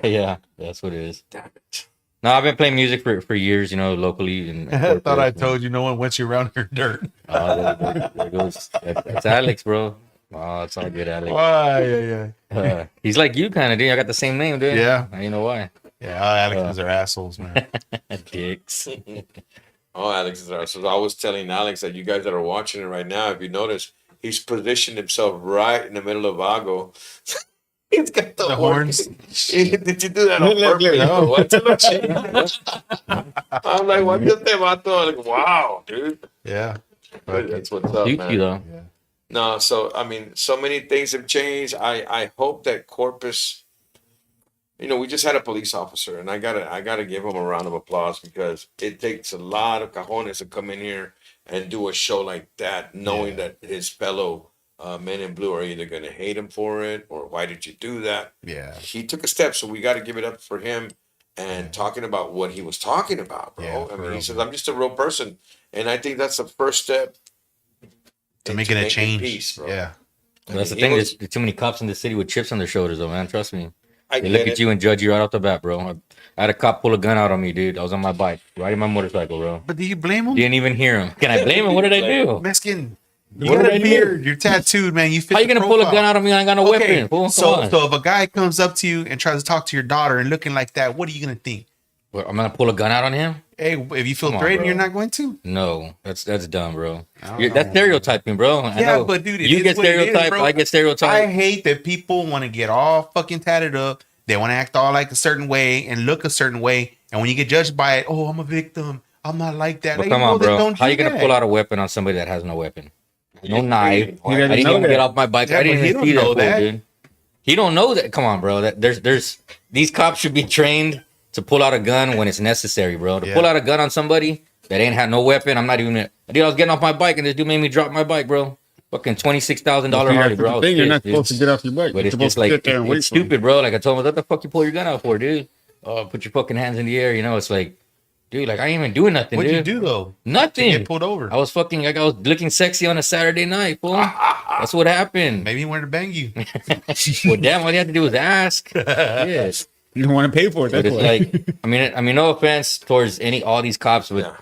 S3: yeah, that's what it is.
S5: Damn it.
S3: No, I've been playing music for years, you know, locally. And
S4: I thought I told you no one wants you around her dirt.
S3: there goes. That's Alex, bro. Oh, it's all good, Alex.
S4: Why? Yeah.
S3: He's like you, kind of, dude. I got the same name, dude.
S4: Yeah.
S3: You know why?
S4: Yeah, Alex's are assholes, man.
S3: Dicks.
S5: Oh, Alex is there. So I was telling Alex that you guys that are watching it right now, if you notice, he's positioned himself right in the middle of Vago. He's got the
S4: horns.
S5: Did you do that on
S6: Look,
S5: purpose?
S6: no.
S5: What's I'm like, what is that, vato? Like, wow, dude.
S4: Yeah.
S5: That's what's up,
S3: Cute,
S5: man.
S3: though.
S4: Yeah.
S5: No, so I mean, so many things have changed. I hope that Corpus, you know, we just had a police officer, and I gotta give him a round of applause because it takes a lot of cojones to come in here and do a show like that, knowing that his fellow men in blue are either gonna hate him for it or why did you do that?
S4: Yeah.
S5: He took a step, so we got to give it up for him and talking about what he was talking about, bro.
S4: Yeah,
S5: I
S4: for
S5: mean, he
S4: real,
S5: says,
S4: man.
S5: "I'm just a real person," and I think that's the first step
S4: To
S5: into
S4: making a
S5: making
S4: change.
S5: peace, bro.
S4: Yeah.
S3: That's the
S5: He
S3: thing.
S5: was-
S3: There's too many cops in the city with chips on their shoulders, though, man. Trust me.
S5: I
S3: They look
S5: get
S3: at
S5: it.
S3: you and judge you right off the bat, bro. I had a cop pull a gun out on me, dude. I was on my bike, riding my motorcycle, bro.
S4: But do you blame him?
S3: Didn't even hear him. Can I blame him? What did I do?
S4: Mexican. You
S3: What
S4: got
S3: did
S4: a
S3: I do?
S4: beard. You're tattooed, man. You fit
S3: How you
S4: the
S3: gonna pull a
S4: profile.
S3: gun out on me? I ain't got no weapon. Fool. Come
S4: So
S3: on.
S4: if a guy comes up to you and tries to talk to your daughter and looking like that, what are you gonna think?
S3: What, I'm gonna pull a gun out on him?
S4: Hey, if you feel
S3: Come on,
S4: threatened,
S3: bro.
S4: you're not going to.
S3: No, that's dumb, bro.
S4: I don't
S3: That's
S4: know.
S3: stereotyping, bro. I
S4: Yeah,
S3: know.
S4: but dude, it
S3: you
S4: is
S3: get
S4: what it is,
S3: stereotyped.
S4: bro.
S3: I get stereotyped.
S4: I hate that people want to get all fucking tatted up. They want to act all like a certain way and look a certain way. And when you get judged by it, oh, I'm a victim. I'm not like that.
S3: But
S4: Like,
S3: come
S4: well,
S3: on,
S4: then
S3: bro.
S4: don't
S3: How
S4: do
S3: you gonna
S4: that.
S3: pull out a weapon on somebody that has no weapon? No knife.
S5: Why-
S6: He
S3: I
S6: doesn't
S3: didn't
S6: know
S3: even
S6: that.
S3: get off my bike.
S4: Yeah,
S3: I didn't
S4: but he
S3: even
S4: don't
S3: see that,
S4: know
S3: fool,
S4: that.
S3: dude. He don't know that. Come on, bro. There's these cops should be trained to pull out a gun when it's necessary, bro. To
S4: Yeah.
S3: pull out a gun on somebody that ain't had no weapon, I'm not even. Dude, I was getting off my bike and this dude made me drop my bike, bro. Fucking $26,000 Harley, bro. I was
S6: You're not
S3: pissed, dude.
S6: supposed to get off your bike.
S3: But
S6: You're
S3: it's
S6: supposed
S3: just
S6: to
S3: like
S6: sit there and wait
S3: it's
S6: for him.
S3: stupid, bro. Like I told him, what the fuck you pull your gun out for, dude? Oh, put your fucking hands in the air. You know, it's like, dude, like I ain't even doing nothing,
S4: What'd you
S3: dude.
S4: do though?
S3: Nothing.
S4: Get pulled over.
S3: I was fucking like I was looking sexy on a Saturday night, fool. That's what happened.
S4: Maybe he wanted to bang you.
S3: Well, damn, all you had to do was ask. Yes,
S6: You don't want to pay for it.
S3: but
S6: That's
S3: it's
S6: why.
S3: like, I mean, no offense towards all these cops, but
S5: Yeah.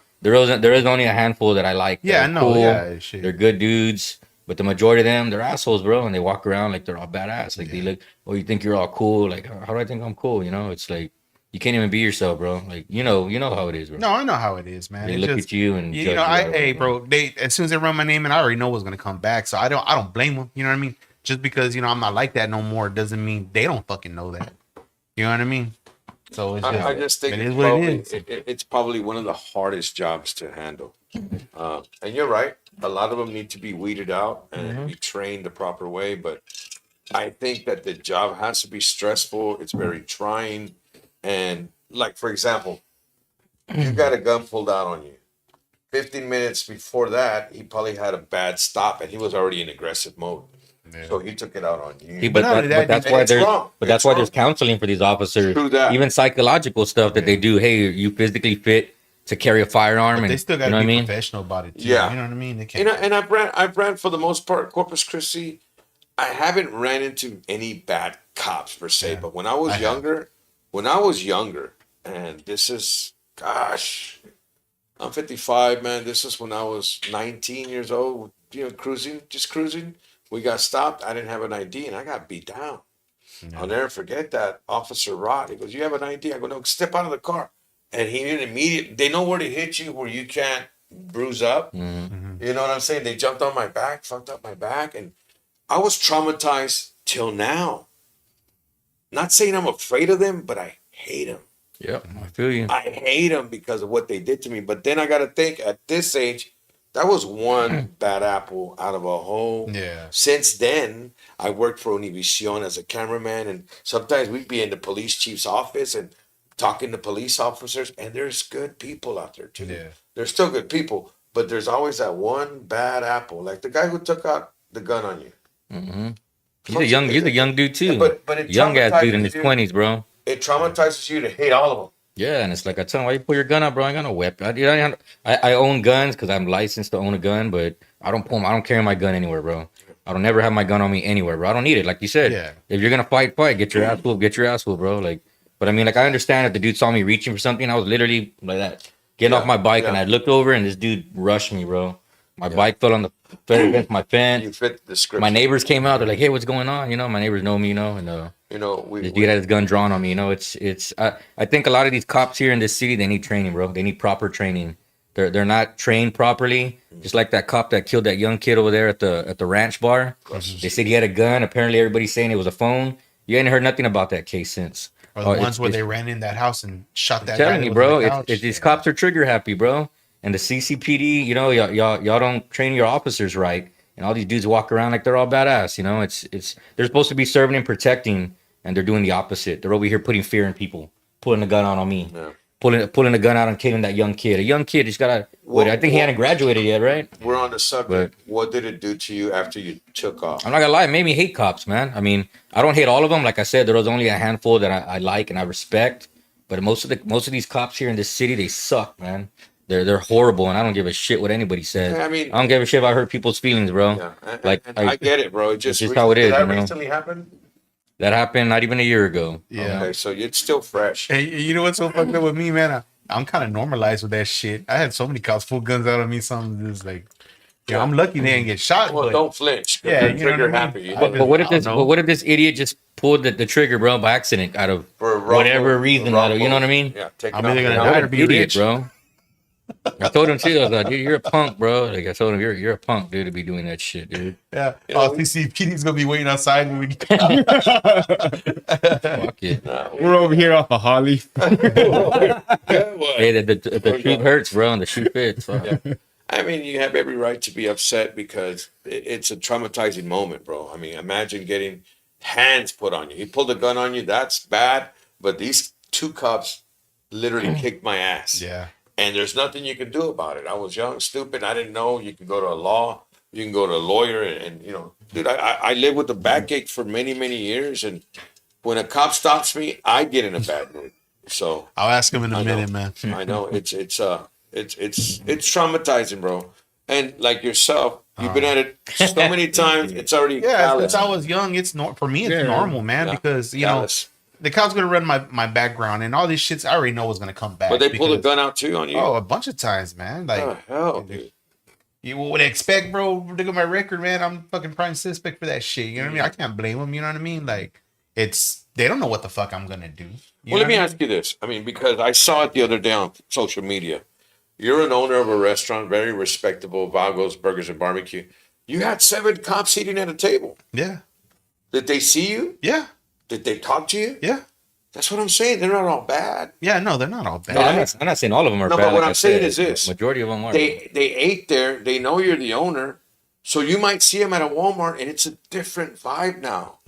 S3: there is only a handful that I like.
S4: Yeah, I
S3: They're
S4: know.
S3: cool.
S4: Yeah, shit.
S3: They're good dudes, but the majority of them, they're assholes, bro, and they walk around like they're all badass. Like they look, oh, you think you're all cool? Like, how do I think I'm cool? You know, it's like you can't even be yourself, bro. Like you know how it is, bro.
S4: No, I know how it is, man.
S3: They
S4: It's
S3: look
S4: just,
S3: at you and
S4: you
S3: judge
S4: know,
S3: right away,
S4: hey, bro. They as soon as they run my name, and I already know what's gonna come back, so I don't blame them. You know what I mean? Just because I'm not like that no more doesn't mean they don't fucking know that. You know what I mean? So it's
S5: I just think
S4: it
S5: it's
S4: is what
S5: probably,
S4: it is.
S5: it's probably one of the hardest jobs to handle. And you're right. A lot of them need to be weeded out and be trained the proper way. But I think that the job has to be stressful. It's very trying. And like, for example, you got a gun pulled out on you. 15 minutes before that, he probably had a bad stop and he was already in aggressive mode. So he took it out on you.
S3: See, but,
S4: not only
S3: but
S4: that,
S3: that's
S5: and
S3: why
S5: it's
S3: there's
S5: wrong.
S3: but that's
S5: It's
S3: why
S5: wrong.
S3: there's counseling for these officers.
S5: True that.
S3: Even psychological stuff that they do. Hey, you physically fit to carry a firearm, and
S4: They still got
S3: you
S4: to
S3: know
S4: be
S3: what I mean.
S4: professional about it too.
S5: Yeah.
S4: You know what I mean? They can't.
S5: And I've ran for the most part Corpus Christi. I haven't ran into any bad cops per se, but when I was younger, and this is, gosh, I'm 55, man. This is when I was 19 years old, just cruising. We got stopped. I didn't have an ID, and I got beat down. I'll never forget that. Officer Rod, he goes, "You have an ID?" I go, "No, step out of the car." And he didn't immediately, they know where to hit you where you can't bruise up.
S3: Mm-hmm.
S5: You know what I'm saying? They jumped on my back, fucked up my back, and I was traumatized till now. Not saying I'm afraid of them, but I hate them.
S3: Yep, I feel you.
S5: I hate them because of what they did to me. But then I got to think at this age, that was one bad apple out of a whole.
S4: Yeah.
S5: Since then, I worked for Univision as a cameraman, and sometimes we'd be in the police chief's office, and talking to police officers, and there's good people out there too.
S4: Yeah.
S5: There's still good people, but there's always that one bad apple, like the guy who took out the gun on you.
S3: Mm-hmm. He's a young dude too.
S5: Yeah, but it
S3: young ass dude in his
S5: traumatizes you.
S3: 20s, bro.
S5: It traumatizes you to hate all of them.
S3: Yeah, and it's like I tell him, why you pull your gun out, bro? I ain't got no weapon. I own guns because I'm licensed to own a gun, but I don't pull. I don't carry my gun anywhere, bro. I don't never have my gun on me anywhere, bro. I don't need it, like you said.
S4: Yeah.
S3: If you're gonna fight, get your ass whooped, bro. Like, but I mean, like I understand if the dude saw me reaching for something, I was literally like that, getting off my bike, and I looked over, and this dude rushed me, bro. My bike fell against my fence.
S5: You fit the description.
S3: My neighbors came out. They're like, "Hey, what's going on?" You know, my neighbors know me, and this dude had his gun drawn on me. I think a lot of these cops here in this city, they need training, bro. They need proper training. They're not trained properly. Just like that cop that killed that young kid over there at the ranch bar. They said he had a gun. Apparently, everybody's saying it was a phone. You ain't heard nothing about that case since.
S4: Or the ones where they ran in that house and shot that
S3: I'm
S4: guy.
S3: telling you, bro. These cops are trigger happy, bro. And the CCPD, y'all don't train your officers right. And all these dudes walk around like they're all badass. They're supposed to be serving and protecting, and they're doing the opposite. They're over here putting fear in people, pulling a gun out on me, pulling a gun out and killing that young kid. A young kid just gotta. I think he hadn't graduated yet, right?
S5: We're on the subject. What did it do to you after you took off?
S3: I'm not gonna lie, it made me hate cops, man. I mean, I don't hate all of them. Like I said, there was only a handful that I like and I respect. But most of these cops here in this city, they suck, man. They're horrible, and I don't give a shit what anybody says.
S5: I mean,
S3: I don't give a shit if I hurt people's feelings, bro.
S5: Yeah, I get it, bro. It's just
S3: how it is.
S5: Did that recently happen?
S3: That happened not even a year ago.
S4: Yeah.
S5: Okay, so it's still fresh.
S4: Hey, you know what's so fucked up with me, man? I'm kind of normalized with that shit. I had so many cops pull guns out of me. Something just like, I'm lucky they didn't get shot.
S5: Well,
S4: but
S5: don't flinch.
S4: Yeah,
S5: you trigger happy.
S3: But what if this idiot just pulled the trigger, bro, by accident out of whatever reason? You know what I mean?
S5: Yeah, take it
S4: I'm either gonna
S5: off.
S4: die or be
S3: Idiot,
S4: rich,
S3: bro. I told him too. I was like, dude, you're a punk, bro. Like I told him, you're a punk, dude, to be doing that shit, dude.
S4: Yeah. CCPD's gonna be waiting outside when we get
S3: Fuck it.
S6: We're over here off of Holly.
S3: Hey, the truth hurts, bro, and the shoe fits. Fuck.
S5: Yeah. I mean, you have every right to be upset because it's a traumatizing moment, bro. I mean, imagine getting hands put on you. He pulled a gun on you. That's bad. But these two cops literally kicked my ass.
S4: Yeah.
S5: And there's nothing you can do about it. I was young, stupid. I didn't know you could go to a law. You can go to a lawyer. And dude, I lived with a backache for many, many years. And when a cop stops me, I get in a bad mood. So
S4: I'll ask him in a minute, man.
S5: I know it's traumatizing, bro. And like yourself, you've been at it so many times. It's already
S4: since I was young. For me, it's normal, man.
S5: Yeah.
S4: Because the cop's gonna run my background and all these shits. I already know what's gonna come back.
S5: But they pull a gun out too on you.
S4: Oh, a bunch of times, man. Like,
S5: oh, hell, dude.
S4: You would expect, bro. Look at my record, man. I'm fucking prime suspect for that shit. You know what I mean? I can't blame them. You know what I mean? Like, they don't know what the fuck I'm gonna do.
S5: Well, let me ask you this. I mean, because I saw it the other day on social media. You're an owner of a restaurant, very respectable, Vago's Burgers and Barbecue. You had 7 cops eating at a table.
S4: Yeah.
S5: Did they see you?
S4: Yeah.
S5: Did they talk to you?
S4: Yeah.
S5: That's what I'm saying. They're not all bad.
S4: Yeah, no, they're not all bad.
S3: No, I'm not saying all of them are bad.
S5: But what
S3: like
S5: I'm
S3: I
S5: saying
S3: said.
S5: is this.
S3: Majority of them are.
S5: They ate there. They know you're the owner. So you might see them at a Walmart, and it's a different vibe now.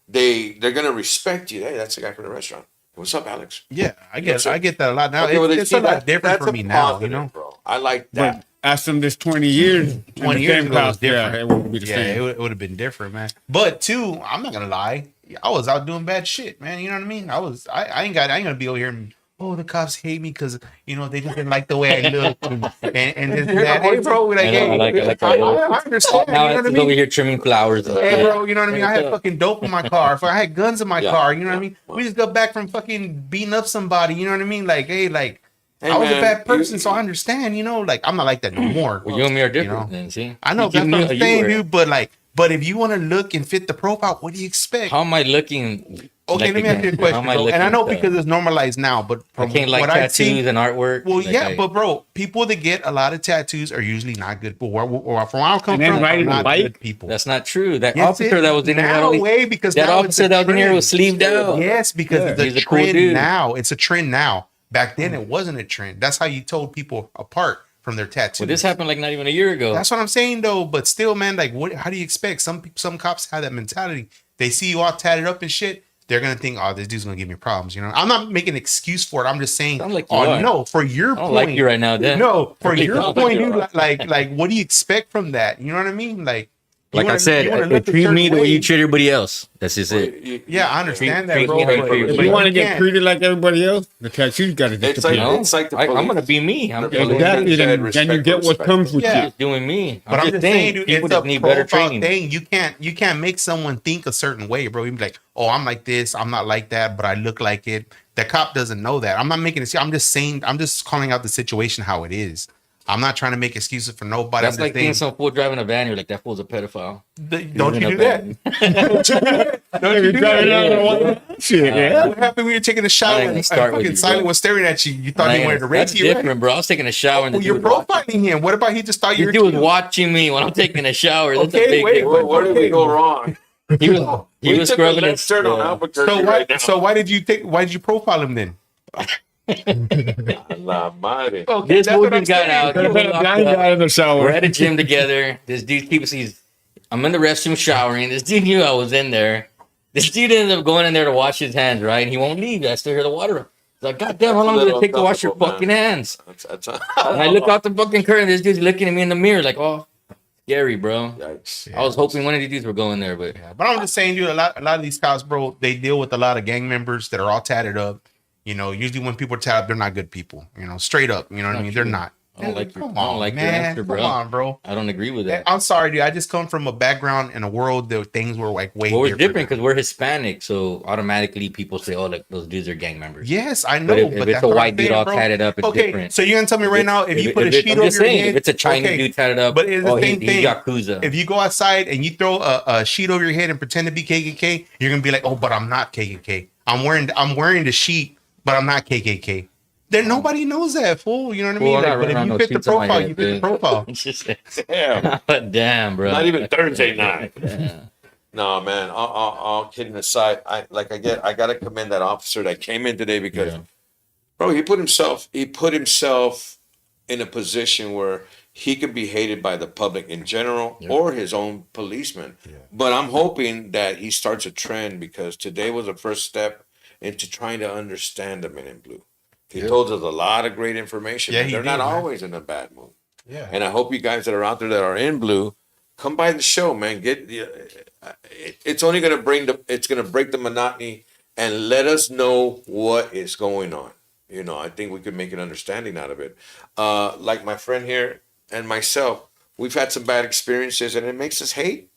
S5: They're going to respect you. Hey, that's the guy from the restaurant. What's up, Alex?
S4: Yeah, I get that a lot now.
S5: Okay, well,
S4: it's a lot different
S5: that's
S4: for me now,
S5: positive,
S4: you know?
S5: bro. I like that.
S6: But ask them this 20 years.
S4: 20 years ago was different.
S6: Yeah, it would be the same.
S4: It would have been different, man. But too, I'm not gonna lie. I was out doing bad shit, man. You know what I mean? I ain't gonna be over here and the cops hate me because they just didn't like the way I look and this and that. Hey, bro, like,
S3: I like that.
S4: I understand.
S3: Now
S4: You know
S3: it's
S4: what I mean?
S3: over here trimming flowers.
S4: Hey, bro, you know what I mean? I had fucking dope in my car. I had guns in my car. You know what I mean? We just got back from fucking beating up somebody. You know what I mean? Like, hey, I was a bad person, so I understand. Like, I'm not like that no more.
S3: Well, you and me are different. Then, see,
S4: I know that's what I'm saying, dude. But if you want to look and fit the profile, what do you expect?
S3: How am I looking?
S4: Okay, let me ask you a question, bro. And I know because it's normalized now, but
S3: I can't like tattoos and artwork.
S4: Well, but bro, people that get a lot of tattoos are usually not good people. Or from where I come from, not good people.
S3: That's not true. That officer that was in here,
S4: because
S3: that officer that was in here was sleeved out.
S4: Yes, because it's a trend now. It's a trend now. Back then, it wasn't a trend. That's how you told people apart from their tattoos.
S3: Well, this happened like not even a year ago.
S4: That's what I'm saying, though. But still, man, like, how do you expect? Some cops have that mentality. They see you all tatted up and shit. they're gonna think, oh, this dude's gonna give me problems. You know, I'm not making an excuse for it. I'm just saying,
S3: Sounds like you
S4: oh
S3: are.
S4: no, for your
S3: I don't
S4: point,
S3: like you right now, Dan.
S4: no, for
S3: Really
S4: your
S3: don't.
S4: point, dude, like, what do you expect from that? You know what I mean? Like you
S3: Like I
S4: wanna-
S3: said,
S4: you wanna
S3: it
S4: look a
S3: treat
S4: certain
S3: me the way you
S4: way.
S3: treat everybody else. That's just it.
S4: Yeah, I understand that,
S3: treat
S4: bro.
S3: me how you
S4: but-
S3: treat
S6: If
S3: But
S6: you want to
S4: you
S6: get
S4: can't.
S6: treated like everybody else, the tattoo's got to
S5: It's like
S6: disappear.
S3: No,
S5: it's like the
S3: I'm
S5: police.
S3: gonna be me. I'm
S5: The
S3: just,
S5: police
S6: Exactly.
S5: said
S6: Then
S5: respect
S6: you get
S5: for
S6: what
S5: respect.
S6: comes with
S4: Yeah.
S6: you.
S3: just doing me.
S4: But I'm just saying, dude,
S3: people
S4: it's a
S3: just need better
S4: profile
S3: training.
S4: thing. You can't make someone think a certain way, bro. You be like, oh, I'm like this, I'm not like that, but I look like it. The cop doesn't know that. I'm not making it. I'm just saying. I'm just calling out the situation how it is. I'm not trying to make excuses for nobody.
S3: That's
S4: I'm
S3: like
S4: just
S3: seeing
S4: saying,
S3: some fool driving a van. You're like, that fool's a pedophile.
S4: don't you
S3: Using a
S4: do that?
S3: van.
S4: Don't you do that?
S6: Shit, yeah.
S4: What happened when you're taking a shower
S3: I ain't
S4: and
S3: gonna start with
S4: fucking
S3: you,
S4: silent
S3: bro.
S4: was staring at you? You thought he wanted to
S3: That's
S4: rape you, right?
S3: different, bro. I was taking a shower and
S4: Well,
S3: the
S4: you're
S3: dude was
S4: profiling him. What about he just thought you were
S3: This dude was
S4: cute?
S3: watching me when I'm taking a shower. That's a
S4: Okay,
S3: big
S4: wait,
S3: difference.
S5: Where did we go wrong?
S3: He was
S5: We
S3: was
S5: took a
S3: scrubbing
S5: left
S3: his
S5: turn on Albuquerque
S4: So
S5: right now.
S4: why did you profile him then?
S5: La madre.
S4: Okay,
S3: This
S4: that's
S3: fool
S4: what I'm
S3: just got
S4: saying.
S3: out.
S6: Could have been a
S3: Locked
S6: blind
S3: up.
S6: guy in the
S3: We're
S6: shower.
S3: at a gym together. This dude he's I'm in the restroom showering. This dude knew I was in there. This dude ended up going in there to wash his hands, right? And he won't leave. I still hear the water. He's like, God damn, how long does it take to wash your fucking hands?
S5: That's
S3: And I look out the fucking curtain. This dude's looking at me in the mirror like, oh, scary, bro.
S5: Yikes.
S3: I was hoping one of these dudes were going there, but
S4: But I'm just saying, dude, a lot of these cops, bro, they deal with a lot of gang members that are all tatted up. You know, usually when people are tatted up, they're not good people. You know, straight up. You know what I
S3: Not
S4: mean?
S3: true.
S4: They're not.
S3: I don't like your-
S4: Come
S3: I don't
S4: on,
S3: like your
S4: man.
S3: answer, bro.
S4: Come on, bro.
S3: I don't agree with that.
S4: I'm sorry, dude. I just come from a background in a world that things were like way
S3: Well, we're
S4: different.
S3: different because we're Hispanic, so automatically people say, "Oh, like those dudes are gang members."
S4: Yes, I know.
S3: But if
S4: but
S3: it's
S4: that's
S3: a
S4: what
S3: white
S4: I'm
S3: dude
S4: saying,
S3: all
S4: bro.
S3: tatted up, it's
S4: Okay,
S3: different.
S4: so you're gonna tell me right now if you put a
S3: it-
S4: sheet
S3: I'm
S4: over
S3: just
S4: your
S3: saying,
S4: head,
S3: if it's a Chinese
S4: okay,
S3: dude tatted up,
S4: but it's the
S3: oh,
S4: same
S3: he's
S4: thing.
S3: Yakuza.
S4: If you go outside and you throw a sheet over your head and pretend to be KKK, you're gonna be like, "Oh, but I'm not KKK. I'm wearing the sheet, but I'm not KKK." Then nobody knows that, fool. You know what I mean?
S3: Well, I'm
S4: Like,
S3: not
S4: but if
S3: running
S4: you
S3: no
S4: fit the
S3: sheets on my
S4: profile,
S3: head,
S4: you fit the
S3: dude.
S4: profile.
S3: It's just,
S5: Damn.
S3: damn, bro.
S5: Not even Thursday night.
S3: Yeah.
S5: No, man. All kidding aside, I gotta commend that officer that came in today because,
S3: Yeah.
S5: bro, he put himself in a position where he could be hated by the public in general or his own policeman. But I'm hoping that he starts a trend because today was the first step into trying to understand the Men in Blue. He told us a lot of great information.
S4: Yeah,
S5: Man.
S4: he
S5: They're
S4: did,
S5: not
S4: man.
S5: always in a bad mood.
S4: Yeah.
S5: And I hope you guys that are out there that are in blue, come by the show, man. It's only gonna it's gonna break the monotony and let us know what is going on. You know, I think we could make an understanding out of it. Like my friend here and myself, we've had some bad experiences, and it makes us hate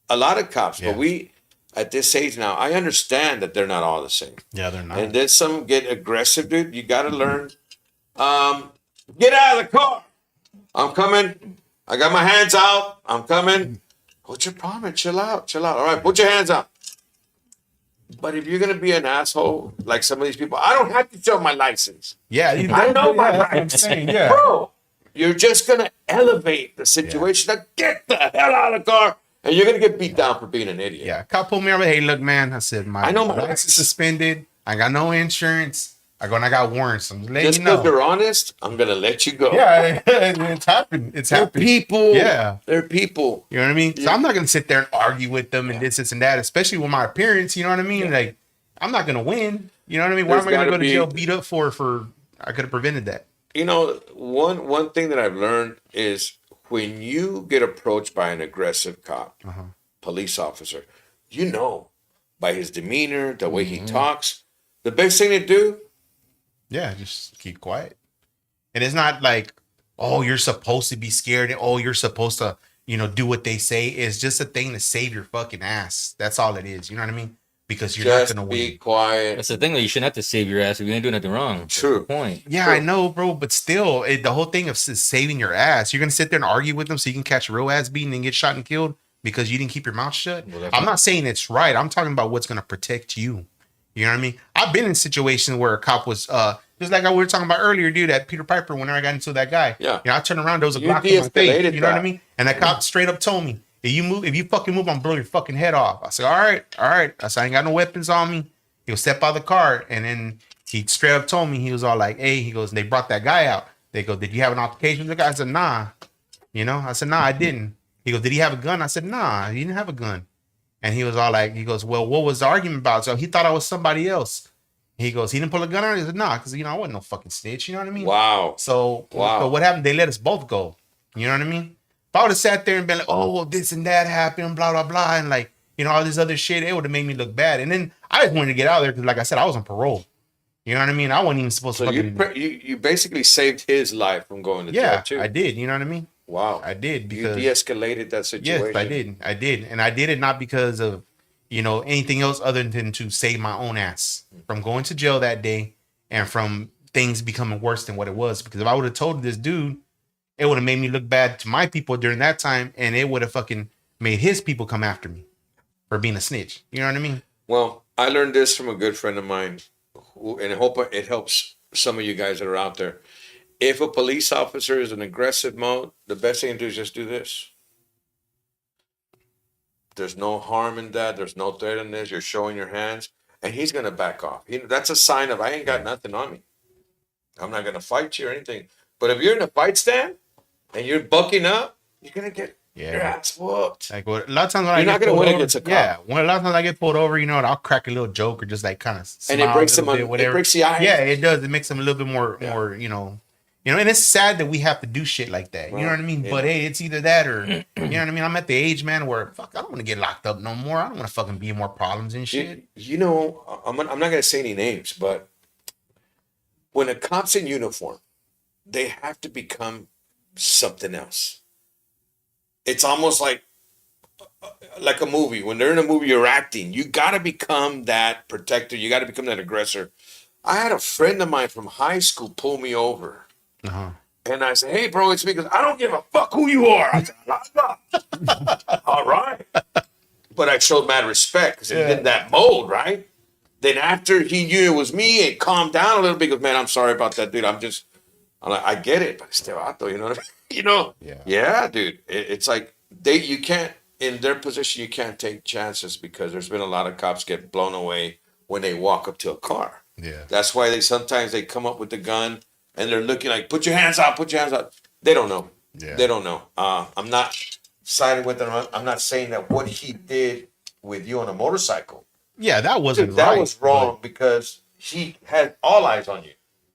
S5: a lot of cops.
S4: Yeah.
S5: But we, at this age now, I understand that they're not all the same.
S4: Yeah, they're not.
S5: And then some get aggressive, dude. You got to learn. Get out of the car. I'm coming. I got my hands out. I'm coming. What's your problem? Chill out. Chill out. All right, put your hands out. But if you're going to be an asshole, like some of these people, I don't have to show my license.
S4: Yeah,
S5: I know my
S4: that's what I'm
S5: rights.
S4: saying, yeah.
S5: Bro, you're just going to elevate the situation. Now get the hell out of the car. And you're going to get beat down for being an idiot.
S4: Yeah, cop pulled me over. Hey, look, man. I said my
S5: I know my
S4: license
S5: rights.
S4: suspended. I got no insurance. I got warrants. I'm just letting
S5: Just
S4: you
S5: because
S4: know.
S5: you're honest, I'm going to let you go.
S4: Yeah, it's happened. It's
S5: They're
S4: happened.
S5: people.
S4: Yeah.
S5: They're people.
S4: You know what I mean? So I'm not gonna sit there and argue with them and this and that, especially with my appearance. You know what I mean? Like, I'm not gonna win. You know what I mean? Why
S5: There's
S4: am I gonna
S5: gotta
S4: go to
S5: be-
S4: jail beat up for? I could have prevented that.
S5: You know, one thing that I've learned is when you get approached by an aggressive cop, police officer, you know by his demeanor, the way he talks, the best thing to do,
S4: Yeah, just keep quiet. And it's not like, oh, you're supposed to be scared and oh, you're supposed to, do what they say. It's just a thing to save your fucking ass. That's all it is. You know what I mean? Because you're
S5: just
S4: not gonna
S5: be
S4: win.
S5: quiet.
S3: That's the thing, though. You shouldn't have to save your ass if you ain't doing nothing wrong. That's
S5: True.
S3: the point.
S4: Yeah, I know, bro, but still, the whole thing of saving your ass, you're gonna sit there and argue with them so you can catch a real ass beating and get shot and killed because you didn't keep your mouth shut.
S3: Well, that's
S4: I'm
S3: not-
S4: not saying it's right. I'm talking about what's gonna protect you. You know what I mean? I've been in situations where a cop was just like we were talking about earlier, dude, at Peter Piper, whenever I got into that guy.
S5: Yeah.
S4: I turned around, there was a
S5: You
S4: Glock in my face.
S5: de-escalated
S4: You know what I
S5: that.
S4: mean? And that cop straight up told me, if you fucking move, I'm blowing your fucking head off. I said, all right. I said, I ain't got no weapons on me. He'll step out of the car, and then he straight up told me, he was all like, hey, he goes, they brought that guy out. They go, did you have an altercation with the guy? I said, nah. I said, nah, I didn't. He goes, did he have a gun? I said, nah, he didn't have a gun. And he was all like, he goes, well, what was the argument about? So he thought I was somebody else. He goes, he didn't pull a gun on. He said, nah, because I wasn't no fucking snitch. You know what I mean?
S5: Wow.
S4: So
S5: Wow.
S4: what happened? They let us both go. You know what I mean? If I would have sat there and been like, oh, well, this and that happened, blah blah blah, and like all this other shit, it would have made me look bad. And then I just wanted to get out of there because, like I said, I was on parole. You know what I mean? I wasn't even supposed to.
S5: So you basically saved his life from going to jail too.
S4: I did. You know what I mean?
S5: Wow.
S4: I did because
S5: you de-escalated that situation.
S4: Yes, I did, and I did it not because of anything else other than to save my own ass from going to jail that day and from things becoming worse than what it was. Because if I would have told this dude, it would have made me look bad to my people during that time, and it would have fucking made his people come after me for being a snitch. You know what I mean?
S5: Well, I learned this from a good friend of mine, and I hope it helps some of you guys that are out there. If a police officer is in aggressive mode, the best thing to do is just do this. There's no harm in that. There's no threat in this. You're showing your hands, and he's going to back off. That's a sign of I ain't got nothing on me. I'm not going to fight you or anything. But if you're in a fight stand and you're bucking up, you're going to get your ass whooped.
S4: Like a lot of times when
S5: you're not going to win against a cop.
S4: Yeah, a lot of times I get pulled over, I'll crack a little joke or just like kind of smile.
S5: And it breaks them. It breaks the ice.
S4: Yeah, it does. It makes them a little bit more, and it's sad that we have to do shit like that. You know what I mean? Yeah. But hey, it's either that or, you know what I mean? I'm at the age, man, where fuck, I don't want to get locked up no more. I don't want to fucking be in more problems and shit.
S5: I'm not going to say any names, but when a cop's in uniform, they have to become something else. It's almost like a movie. When they're in a movie, you're acting. You got to become that protector. You got to become that aggressor. I had a friend of mine from high school pull me over.
S4: Uh-huh.
S5: And I said, hey, bro, it's me. Because I don't give a fuck who you are. I said, all right. But I showed mad respect because he's in that mode, right? Then after he knew it was me, it calmed down a little bit. Because, man, I'm sorry about that, dude. I'm like, I get it, but it's still out there, you know what I mean? Yeah, dude. It's like you can't, in their position, you can't take chances because there's been a lot of cops get blown away when they walk up to a car.
S4: Yeah.
S5: That's why sometimes they come up with the gun and they're looking like, put your hands out. They don't know.
S4: Yeah.
S5: They don't know. I'm not siding with them. I'm not saying that what he did with you on a motorcycle.
S4: Yeah, that wasn't right.
S5: That was wrong because he had all eyes on you.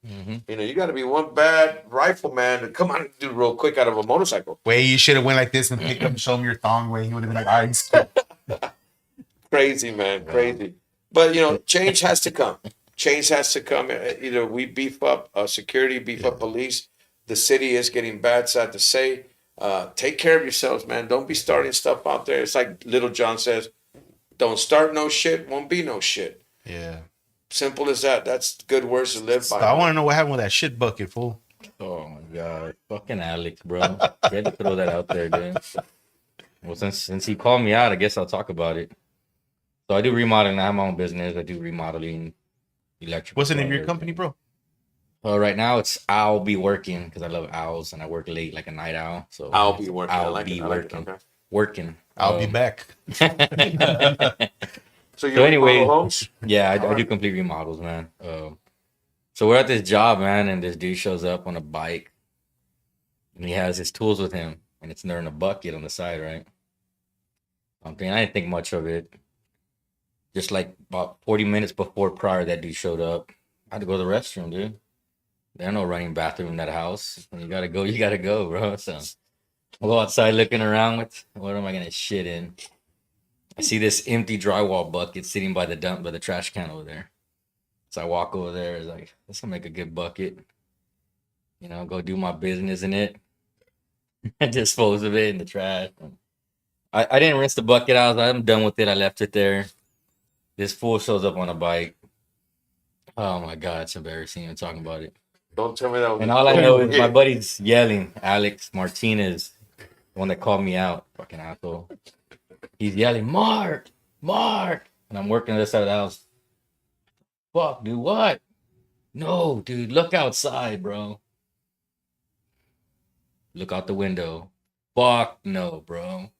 S5: Mm-hmm. You got to be one bad rifleman to come out and do real quick out of a motorcycle.
S4: Way you should have went like this and picked up and show him your thong. Way he would have been like, all right.
S5: Crazy, man, crazy. But change has to come. Change has to come. Either we beef up security, beef up police. The city is getting bad, sad to say. Take care of yourselves, man. Don't be starting stuff out there. It's like Little John says, don't start no shit, won't be no shit.
S4: Yeah.
S5: Simple as that. That's good words to live by.
S4: So I want to know what happened with that shit bucket, fool.
S3: Oh my god, fucking Alex, bro. You had to throw that out there, dude. Well, since he called me out, I guess I'll talk about it. So I do remodeling. I have my own business. I do remodeling, electrical.
S4: What's the name of your company, bro?
S3: Right now it's I'll Be Working because I love owls and I work late like a night owl. So
S5: I'll be working.
S3: I'll be working. Okay. Working.
S4: I'll be back.
S5: So anyway, homes?
S3: Yeah, I do complete remodels, man. So we're at this job, man, and this dude shows up on a bike, and he has his tools with him, and it's there in a bucket on the side, right? I didn't think much of it. Just like about 40 minutes prior that dude showed up, I had to go to the restroom, dude. There's no running bathroom in that house. When you gotta go, bro. So I go outside looking around with what am I gonna shit in? I see this empty drywall bucket sitting by the trash can over there. So I walk over there. It's like, this will make a good bucket. Go do my business in it. And dispose of it in the trash. I didn't rinse the bucket out. I'm done with it. I left it there. This fool shows up on a bike. Oh my God, it's embarrassing even talking about it.
S5: Don't tell me that.
S3: And all I know is my buddy's yelling, Alex Martinez, the one that called me out. Fucking asshole. He's yelling, Mark. And I'm working on this side of the house. Fuck, dude, what? No, dude, look outside, bro. Look out the window. Fuck no, bro.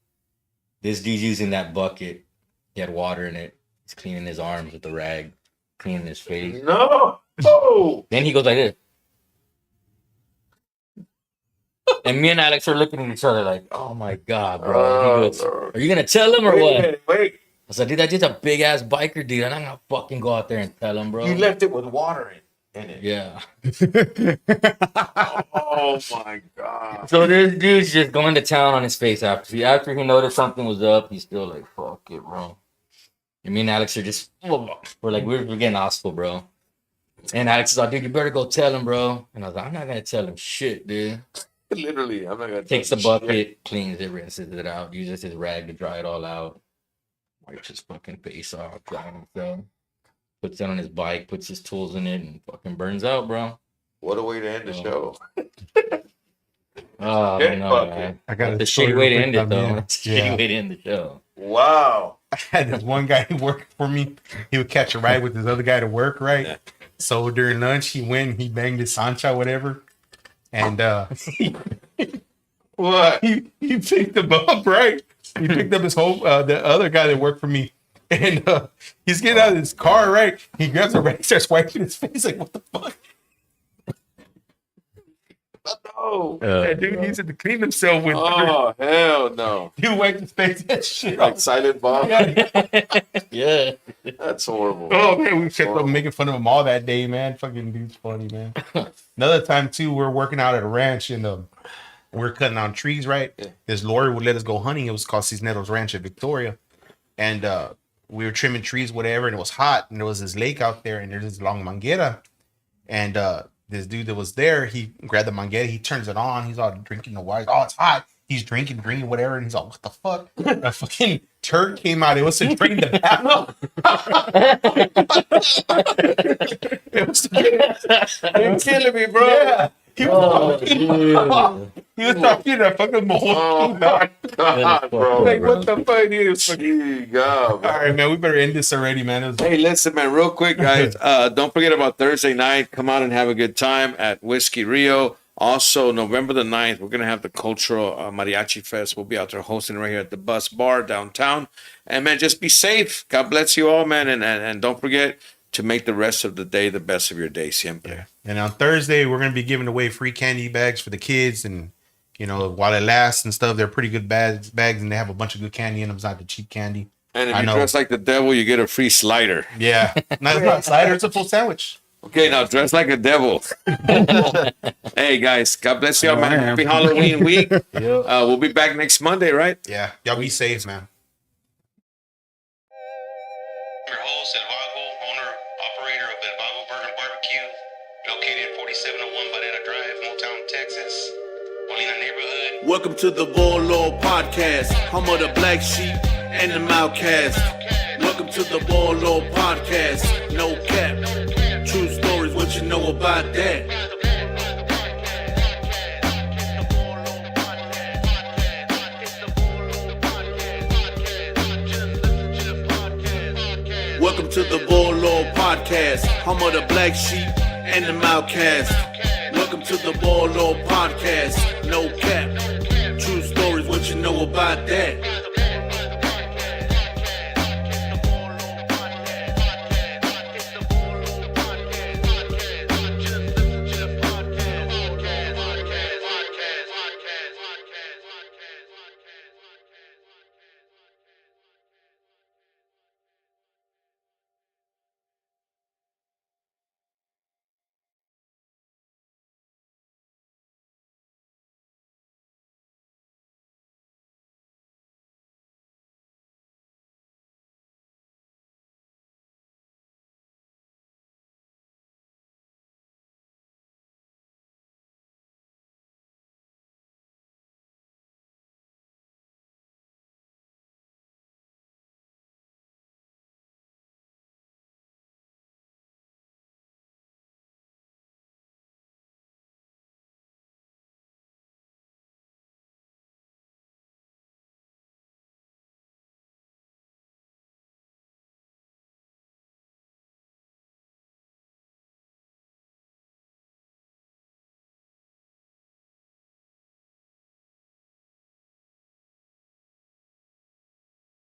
S3: This dude's using that bucket. He had water in it. He's cleaning his arms with the rag, cleaning his face.
S5: No. Oh.
S3: Then he goes like this. And me and Alex are looking at each other like, oh my God, bro. He goes, are you going to tell him or what?
S5: Wait.
S3: I said, dude, that dude's a big ass biker, dude. I'm not gonna fucking go out there and tell him, bro.
S5: You left it with water in it.
S3: Yeah.
S5: Oh my god.
S3: So this dude's just going to town on his face after he noticed something was up. He's still like, fuck it, bro. And me and Alex are just, we're getting hostile, bro. And Alex is like, dude, you better go tell him, bro. And I was like, I'm not gonna tell him shit, dude.
S5: Literally, I'm not gonna.
S3: Takes the bucket, cleans it, rinses it out, uses his rag to dry it all out. Wipes his fucking face off, drying himself. Puts it on his bike, puts his tools in it, and fucking burns out, bro.
S5: What a way to end the show.
S3: Oh,
S5: Shit
S3: no,
S5: bucket.
S3: man.
S4: I got
S3: That's a shitty way to end it, though.
S4: Yeah.
S3: That's a shitty way to end the show.
S5: Wow.
S4: I had this one guy who worked for me. He would catch a ride with this other guy to work, right?
S5: Yeah.
S4: So during lunch, he went and he banged his Sancha, whatever. And
S5: What?
S4: he picked him up, right? He picked up his whole, the other guy that worked for me. And he's getting out of his car, right? He grabs a rag, starts wiping his face, like, what the fuck?
S5: No.
S4: That dude needs to clean himself with.
S5: Oh hell no.
S4: He wiped his face that shit
S5: Like
S4: off.
S5: Silent Bob.
S3: Yeah.
S5: That's horrible.
S4: Oh man, we kept on making fun of him all that day, man. Fucking dude's funny, man. Another time too, we're working out at a ranch and we're cutting down trees, right?
S5: Yeah.
S4: This lorry would let us go hunting. It was called Cisneros Ranch at Victoria. And we were trimming trees, whatever, and it was hot, and there was this lake out there, and there's this long manguera. And this dude that was there, he grabbed the manguera, he turns it on, he's all drinking the water. Oh, it's hot. He's drinking, whatever, and he's all, what the fuck? A fucking turd came out. It was to drain the bathroom. It was to drain.
S5: You're killing me, bro.
S4: Yeah. He was
S3: dude.
S4: talking a fucking mold.
S5: Oh my god, bro.
S4: Like, what the fuck, dude? It's fucking...
S5: Gee, God,
S4: All right, man, we better end this already, man. It was...
S5: Hey, listen, man, real quick, guys. Don't forget about Thursday night. Come out and have a good time at Whiskey Rio. Also, November the 9th, we're going to have the Cultural Mariachi Fest. We'll be out there hosting right here at the Bus Bar downtown. And, man, just be safe. God bless you all, man. And don't forget to make the rest of the day the best of your day, siempre.
S4: Yeah. And on Thursday, we're going to be giving away free candy bags for the kids. And, you know, while it lasts and stuff, they're pretty good bags, and they have a bunch of good candy in them. It's not the cheap candy.
S5: And if
S4: I
S5: you
S4: know.
S5: dress like the devil, you get a free slider.
S4: Yeah. No, it's not a slider. It's a full sandwich.
S5: Okay, now dress like a devil. Hey, guys, God bless you all, man. Happy Halloween week. We'll be back next Monday, right?
S4: Yeah. Y'all be safe, man.
S1: I'm your host, El Vago, owner, operator of El Vago Burger Barbecue, located at 4701 Banana Drive, Motown, Texas, Molina neighborhood.
S2: Welcome to the Volo Podcast, home of the black sheep and the outcast. Welcome to the Volo Podcast, no cap, true stories, what you know about that? Welcome to the Volo Podcast, home of the black sheep and the outcast. Welcome to the Volo Podcast, no cap, true stories, what you know about that?